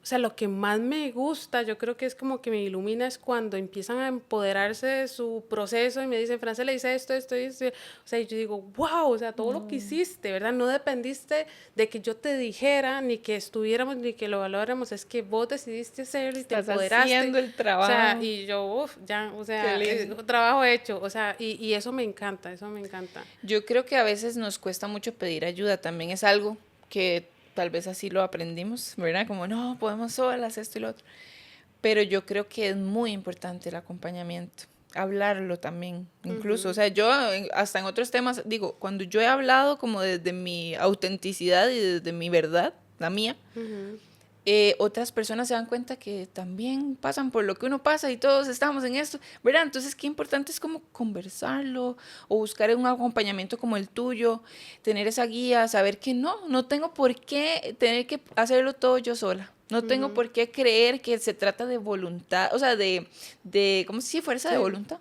o sea, lo que más me gusta, yo creo que es como que me ilumina, es cuando empiezan a empoderarse de su proceso y me dicen, Francia le hice esto, esto, esto. O sea, y yo digo, wow, o sea, todo lo que hiciste, ¿verdad? No dependiste de que yo te dijera, ni que estuviéramos, ni que lo valoráramos, es que vos decidiste hacerlo y te Estás empoderaste. haciendo el O sea, trabajo. y yo, uff, ya, o Qué sea, lindo. trabajo hecho, o sea, y eso me encanta, eso me encanta. Yo creo que a veces nos cuesta mucho pedir ayuda. También es algo que tal vez así lo aprendimos, ¿verdad? Como no, podemos solas, esto y lo otro. Pero yo creo que es muy importante el acompañamiento, hablarlo también, incluso, o sea, yo hasta en otros temas, digo, cuando yo he hablado como desde mi autenticidad y desde mi verdad, la mía, otras personas se dan cuenta que también pasan por lo que uno pasa y todos estamos en esto, ¿verdad? Entonces, qué importante es como conversarlo o buscar un acompañamiento como el tuyo, tener esa guía, saber que no tengo por qué tener que hacerlo todo yo sola. No tengo por qué creer que se trata de voluntad, o sea, ¿cómo si fuerza de Sí. voluntad?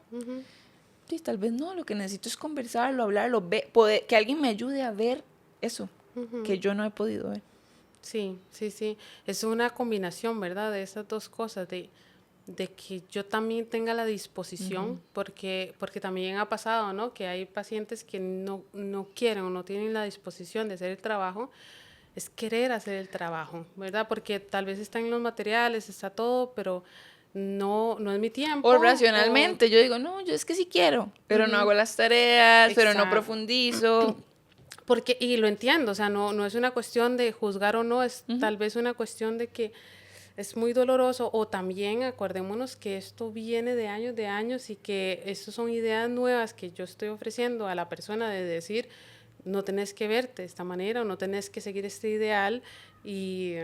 Sí, tal vez no, lo que necesito es conversarlo, hablarlo, poder, que alguien me ayude a ver eso que yo no he podido ver. Sí, sí, sí. Es una combinación, ¿verdad? De esas dos cosas, de que yo también tenga la disposición, porque también ha pasado, ¿no? Que hay pacientes que no quieren o no tienen la disposición de hacer el trabajo, es querer hacer el trabajo, ¿verdad? Porque tal vez están en los materiales, está todo, pero no es mi O tiempo, o... racionalmente, yo digo, no, yo es que sí quiero, pero no Ujú, hago las tareas, pero no exacto. profundizo. Porque, y lo entiendo, o sea, no es una cuestión de juzgar o no, es Ujú. tal vez una cuestión de que es muy doloroso o también acordémonos que esto viene de años y que estas son ideas nuevas que yo estoy ofreciendo a la persona de decir, no tenés que verte de esta manera o no tenés que seguir este ideal y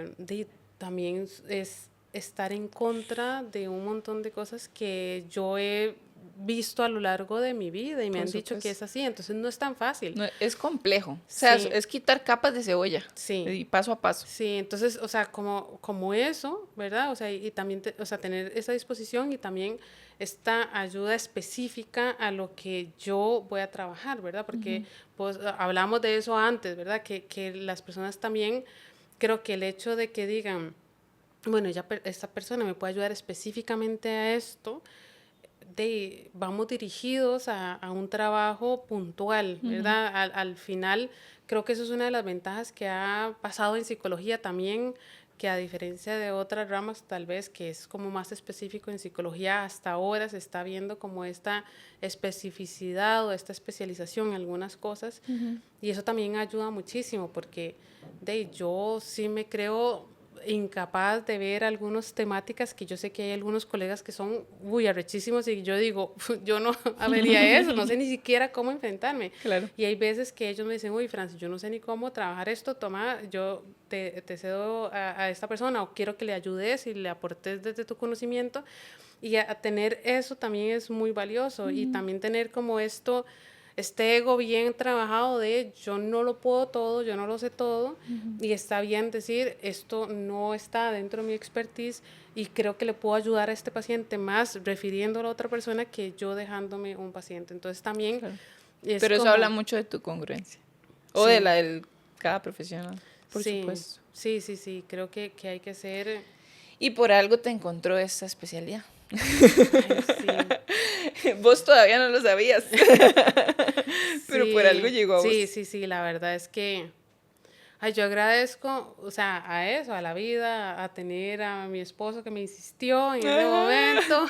también es estar en contra de un montón de cosas que yo he visto a lo largo de mi vida y me Por han dicho que supuesto. es así, entonces no es tan fácil. No, es complejo. O sea, Sí. es quitar capas de cebolla. Sí. Y paso a paso. Sí, entonces, o sea, como eso, ¿verdad? O sea, y también, o sea, tener esa disposición y también esta ayuda específica a lo que yo voy a trabajar, ¿verdad? Porque pues hablamos de eso antes, ¿verdad? Que las personas también, creo que el hecho de que digan, bueno, esta persona me puede ayudar específicamente a esto, vamos dirigidos a un trabajo puntual, ¿verdad? Al final, creo que eso es una de las ventajas que ha pasado en psicología también, que a diferencia de otras ramas, tal vez que es como más específico en psicología, hasta ahora se está viendo como esta especificidad o esta especialización en algunas cosas, y eso también ayuda muchísimo, porque yo sí me creo incapaz de ver algunas temáticas que yo sé que hay algunos colegas que son arrechísimos y yo digo, yo no vería eso, no sé ni siquiera cómo enfrentarme. Claro. Y hay veces que ellos me dicen, uy, Francis, yo no sé ni cómo trabajar esto, toma, yo te cedo a esta persona o quiero que le ayudes y le aportes desde tu conocimiento. Y a tener eso también es muy valioso y también tener como este ego bien trabajado de yo no lo puedo todo, yo no lo sé todo, y está bien decir esto no está dentro de mi expertise y creo que le puedo ayudar a este paciente más refiriéndolo a otra persona que yo dejándome un paciente. Entonces también Claro. es Pero eso como, habla mucho de tu congruencia. O sí, de la de cada profesional, por sí, supuesto. sí, creo que hay que ser, Y por algo te encontró esa especialidad. ay, sí. Vos todavía no lo sabías. Pero por algo Sí, llegó a vos. sí, la verdad es que ay, yo agradezco, o sea, a eso, a la vida, a tener a mi esposo que me insistió en ese Ah, momento.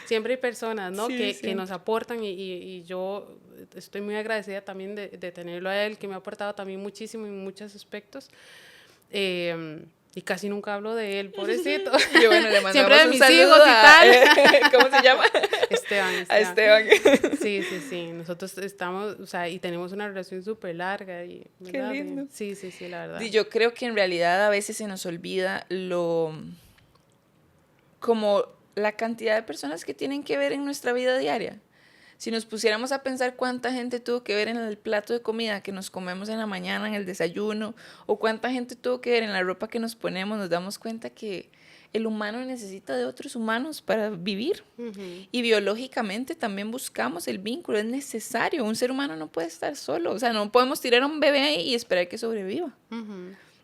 Siempre hay personas, ¿no? sí, Que nos siempre. aportan y yo estoy muy agradecida también de tenerlo a él, que me ha aportado también muchísimo en muchos aspectos. Y casi nunca hablo de él, pobrecito. Y yo, bueno, le Siempre mandamos de un mis hijos saludo y a... tal. ¿cómo se llama? Esteban. A Esteban. Sí. Nosotros estamos, o sea, y tenemos una relación súper larga y, Qué ¿verdad? lindo. Sí, la verdad. Y yo creo que en realidad a veces se nos olvida como la cantidad de personas que tienen que ver en nuestra vida diaria. Si nos pusiéramos a pensar cuánta gente tuvo que ver en el plato de comida que nos comemos en la mañana, en el desayuno, o cuánta gente tuvo que ver en la ropa que nos ponemos, nos damos cuenta que el humano necesita de otros humanos para vivir. Y biológicamente también buscamos el vínculo, es necesario. Un ser humano no puede estar solo, o sea, no podemos tirar a un bebé ahí y esperar que sobreviva.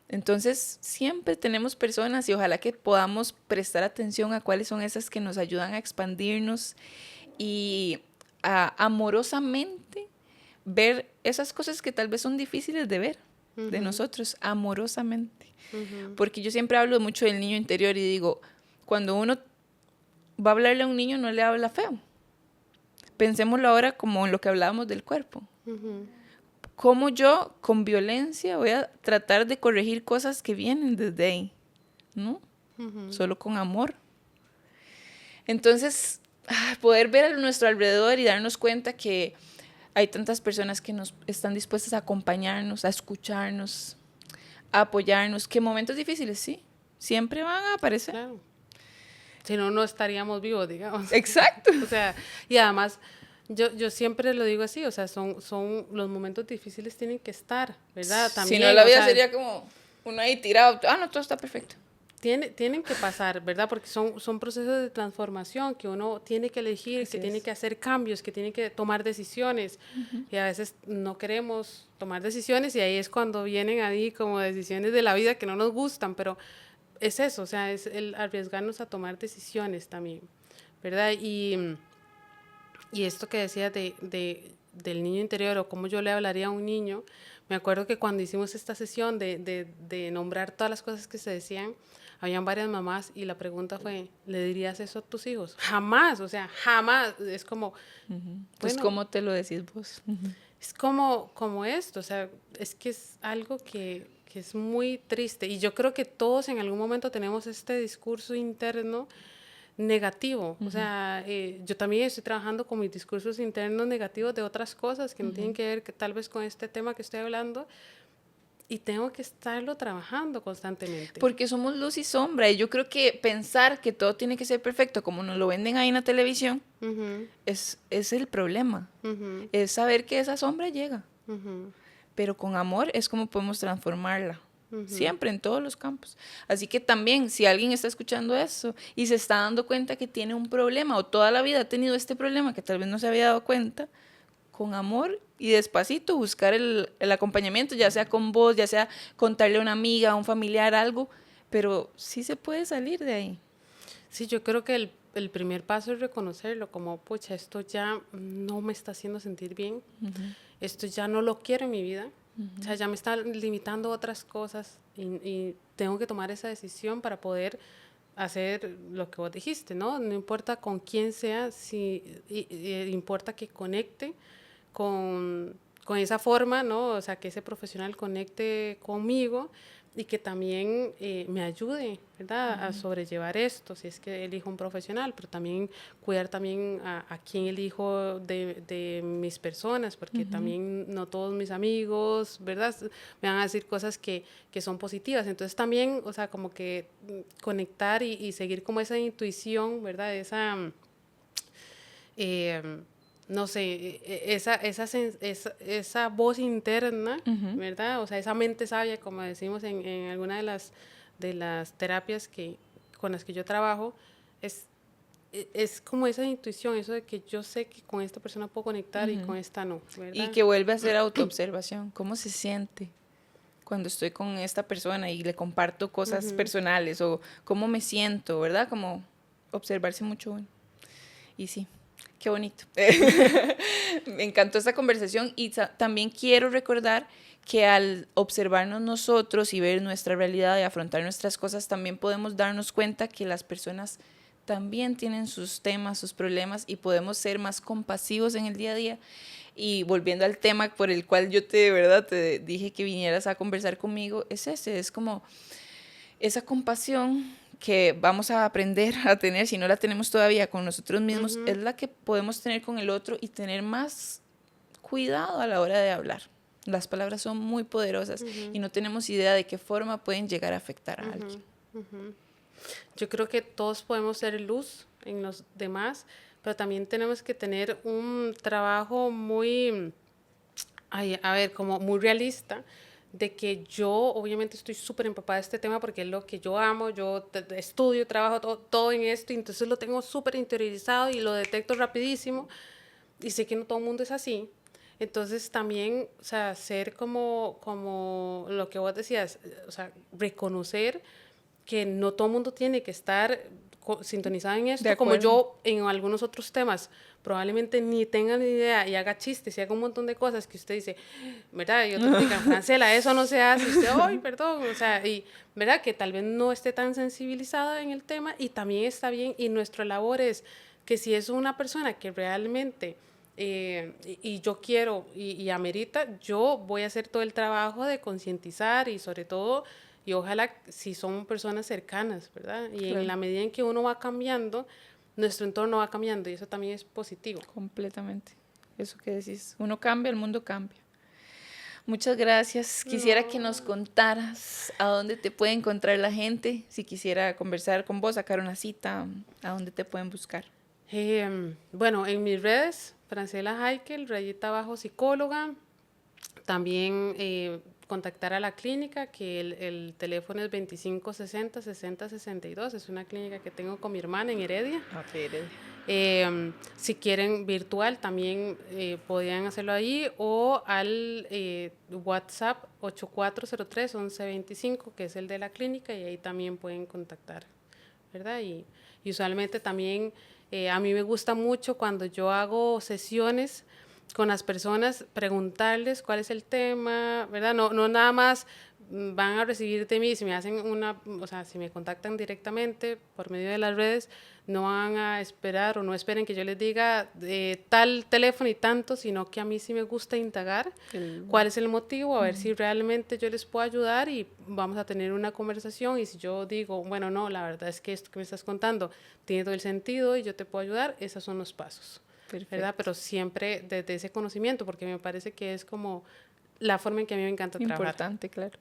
Entonces, siempre tenemos personas y ojalá que podamos prestar atención a cuáles son esas que nos ayudan a expandirnos y a amorosamente ver esas cosas que tal vez son difíciles de ver de nosotros, amorosamente. Porque yo siempre hablo mucho del niño interior y digo, cuando uno va a hablarle a un niño no le habla feo. Pensémoslo ahora como en lo que hablábamos del cuerpo. ¿Cómo yo con violencia voy a tratar de corregir cosas que vienen desde ahí? ¿No? Solo con amor. Entonces, poder ver a nuestro alrededor y darnos cuenta que hay tantas personas que nos están dispuestas a acompañarnos, a escucharnos, a apoyarnos, que momentos difíciles, sí, siempre van a aparecer. Claro. Si no, no estaríamos vivos, digamos. Exacto. O sea, y además, yo siempre lo digo así, o sea, son los momentos difíciles tienen que estar, ¿verdad? También, Si no, la o vida sea, sería como uno ahí tirado. Ah, no, todo está perfecto. tienen que pasar, ¿verdad? Porque son procesos de transformación que uno tiene que elegir, Así que tiene es. que hacer cambios, que tiene que tomar decisiones. Y a veces no queremos tomar decisiones y ahí es cuando vienen ahí como decisiones de la vida que no nos gustan, pero es eso, o sea, es el arriesgarnos a tomar decisiones también, ¿verdad? Y esto que decías del niño interior o cómo yo le hablaría a un niño, me acuerdo que cuando hicimos esta sesión de nombrar todas las cosas que se decían, habían varias mamás y la pregunta fue, ¿le dirías eso a tus hijos? Jamás, o sea, jamás. Es como, Pues, bueno, ¿cómo te lo decís vos? es como esto, o sea, es que es algo que es muy triste. Y yo creo que todos en algún momento tenemos este discurso interno negativo. O sea, yo también estoy trabajando con mis discursos internos negativos de otras cosas que no tienen que ver tal vez con este tema que estoy hablando. y tengo que estarlo trabajando constantemente. Porque somos luz y sombra, y yo creo que pensar que todo tiene que ser perfecto como nos lo venden ahí en la televisión es el problema. Es saber que esa sombra llega, pero con amor es como podemos transformarla. Siempre, en todos los campos. Así que también, si alguien está escuchando eso y se está dando cuenta que tiene un problema o toda la vida ha tenido este problema que tal vez no se había dado cuenta, con amor y despacito buscar el acompañamiento, ya sea con vos, ya sea contarle a una amiga, a un familiar, algo, pero sí se puede salir de ahí. Sí, yo creo que el primer paso es reconocerlo como, pucha, esto ya no me está haciendo sentir bien, esto ya no lo quiero en mi vida, o sea, ya me está limitando otras cosas y tengo que tomar esa decisión para poder hacer lo que vos dijiste, ¿no? No importa con quién sea, importa que conecte con esa forma, ¿no? O sea, que ese profesional conecte conmigo y que también me ayude, ¿verdad? A sobrellevar esto, si es que elijo un profesional, pero también cuidar también a quién elijo de mis personas, porque también no todos mis amigos, ¿verdad? Me van a decir cosas que son positivas. Entonces también, o sea, como que conectar y seguir como esa intuición, ¿verdad? Esa... no sé, esa voz interna, ¿verdad? O sea, esa mente sabia, como decimos en alguna de las terapias con las que yo trabajo, es como esa intuición, eso de que yo sé que con esta persona puedo conectar y con esta no, ¿verdad? Y que vuelve a hacer autoobservación. ¿Cómo se siente cuando estoy con esta persona y le comparto cosas personales? O cómo me siento, ¿verdad? Como observarse mucho. Y sí. Qué bonito. Me encantó esta conversación y también quiero recordar que al observarnos nosotros y ver nuestra realidad y afrontar nuestras cosas, también podemos darnos cuenta que las personas también tienen sus temas, sus problemas y podemos ser más compasivos en el día a día. Y volviendo al tema por el cual yo de verdad te dije que vinieras a conversar conmigo, es como esa compasión que vamos a aprender a tener, si no la tenemos todavía con nosotros mismos, es la que podemos tener con el otro y tener más cuidado a la hora de hablar. Las palabras son muy poderosas y no tenemos idea de qué forma pueden llegar a afectar a alguien. Yo creo que todos podemos ser luz en los demás, pero también tenemos que tener un trabajo muy, a ver, como muy realista, de que yo obviamente estoy súper empapada de este tema porque es lo que yo amo, yo estudio, trabajo todo en esto y entonces lo tengo súper interiorizado y lo detecto rapidísimo y sé que no todo el mundo es así. Entonces también, o sea, ser como lo que vos decías, o sea, reconocer que no todo el mundo tiene que estar sintonizado en esto, como yo en algunos otros temas probablemente ni tenga ni idea y haga chistes y haga un montón de cosas que usted dice, ¿verdad? Y otros digan, Francela, eso no se hace, y usted, ay, perdón, o sea, y, ¿verdad? Que tal vez no esté tan sensibilizada en el tema y también está bien y nuestra labor es que si es una persona que realmente... y yo quiero y amerita, yo voy a hacer todo el trabajo de concientizar y sobre todo y ojalá si son personas cercanas, ¿verdad? Y en la medida en que uno va cambiando, nuestro entorno va cambiando y eso también es positivo. Completamente. Eso que decís. Uno cambia, el mundo cambia. Muchas gracias. Quisiera que nos contaras a dónde te puede encontrar la gente, si quisiera conversar con vos, sacar una cita, a dónde te pueden buscar. Bueno, en mis redes, Francela Heikel, _psicóloga. También contactar a la clínica, que el teléfono es 2560-6062. Es una clínica que tengo con mi hermana en Heredia. Si quieren virtual, también podrían hacerlo ahí o al WhatsApp 8403-1125, que es el de la clínica, y ahí también pueden contactar, ¿verdad? Y usualmente también a mí me gusta mucho cuando yo hago sesiones con las personas, preguntarles cuál es el tema, ¿verdad? No nada más van a recibir de mí, si me hacen o sea, si me contactan directamente por medio de las redes, no van a esperar o no esperen que yo les diga tal teléfono y tanto, sino que a mí sí me gusta indagar cuál es el motivo, a ver si realmente yo les puedo ayudar y vamos a tener una conversación y si yo digo, bueno, no, la verdad es que esto que me estás contando tiene todo el sentido y yo te puedo ayudar, esos son los pasos. Perfecto. ¿Verdad? Pero siempre desde ese conocimiento, porque me parece que es como la forma en que a mí me encanta trabajar. Importante, claro.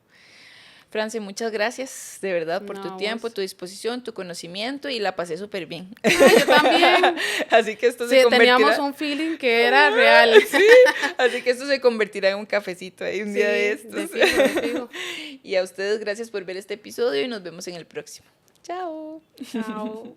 Franci, muchas gracias de verdad por tu tiempo, tu disposición, tu conocimiento y la pasé súper bien. Yo también. Así que esto se convertirá... teníamos un feeling que era real. Sí, así que esto se convertirá en un cafecito ahí un día de estos. De fijo. Y a ustedes gracias por ver este episodio y nos vemos en el próximo. Chao. Chao.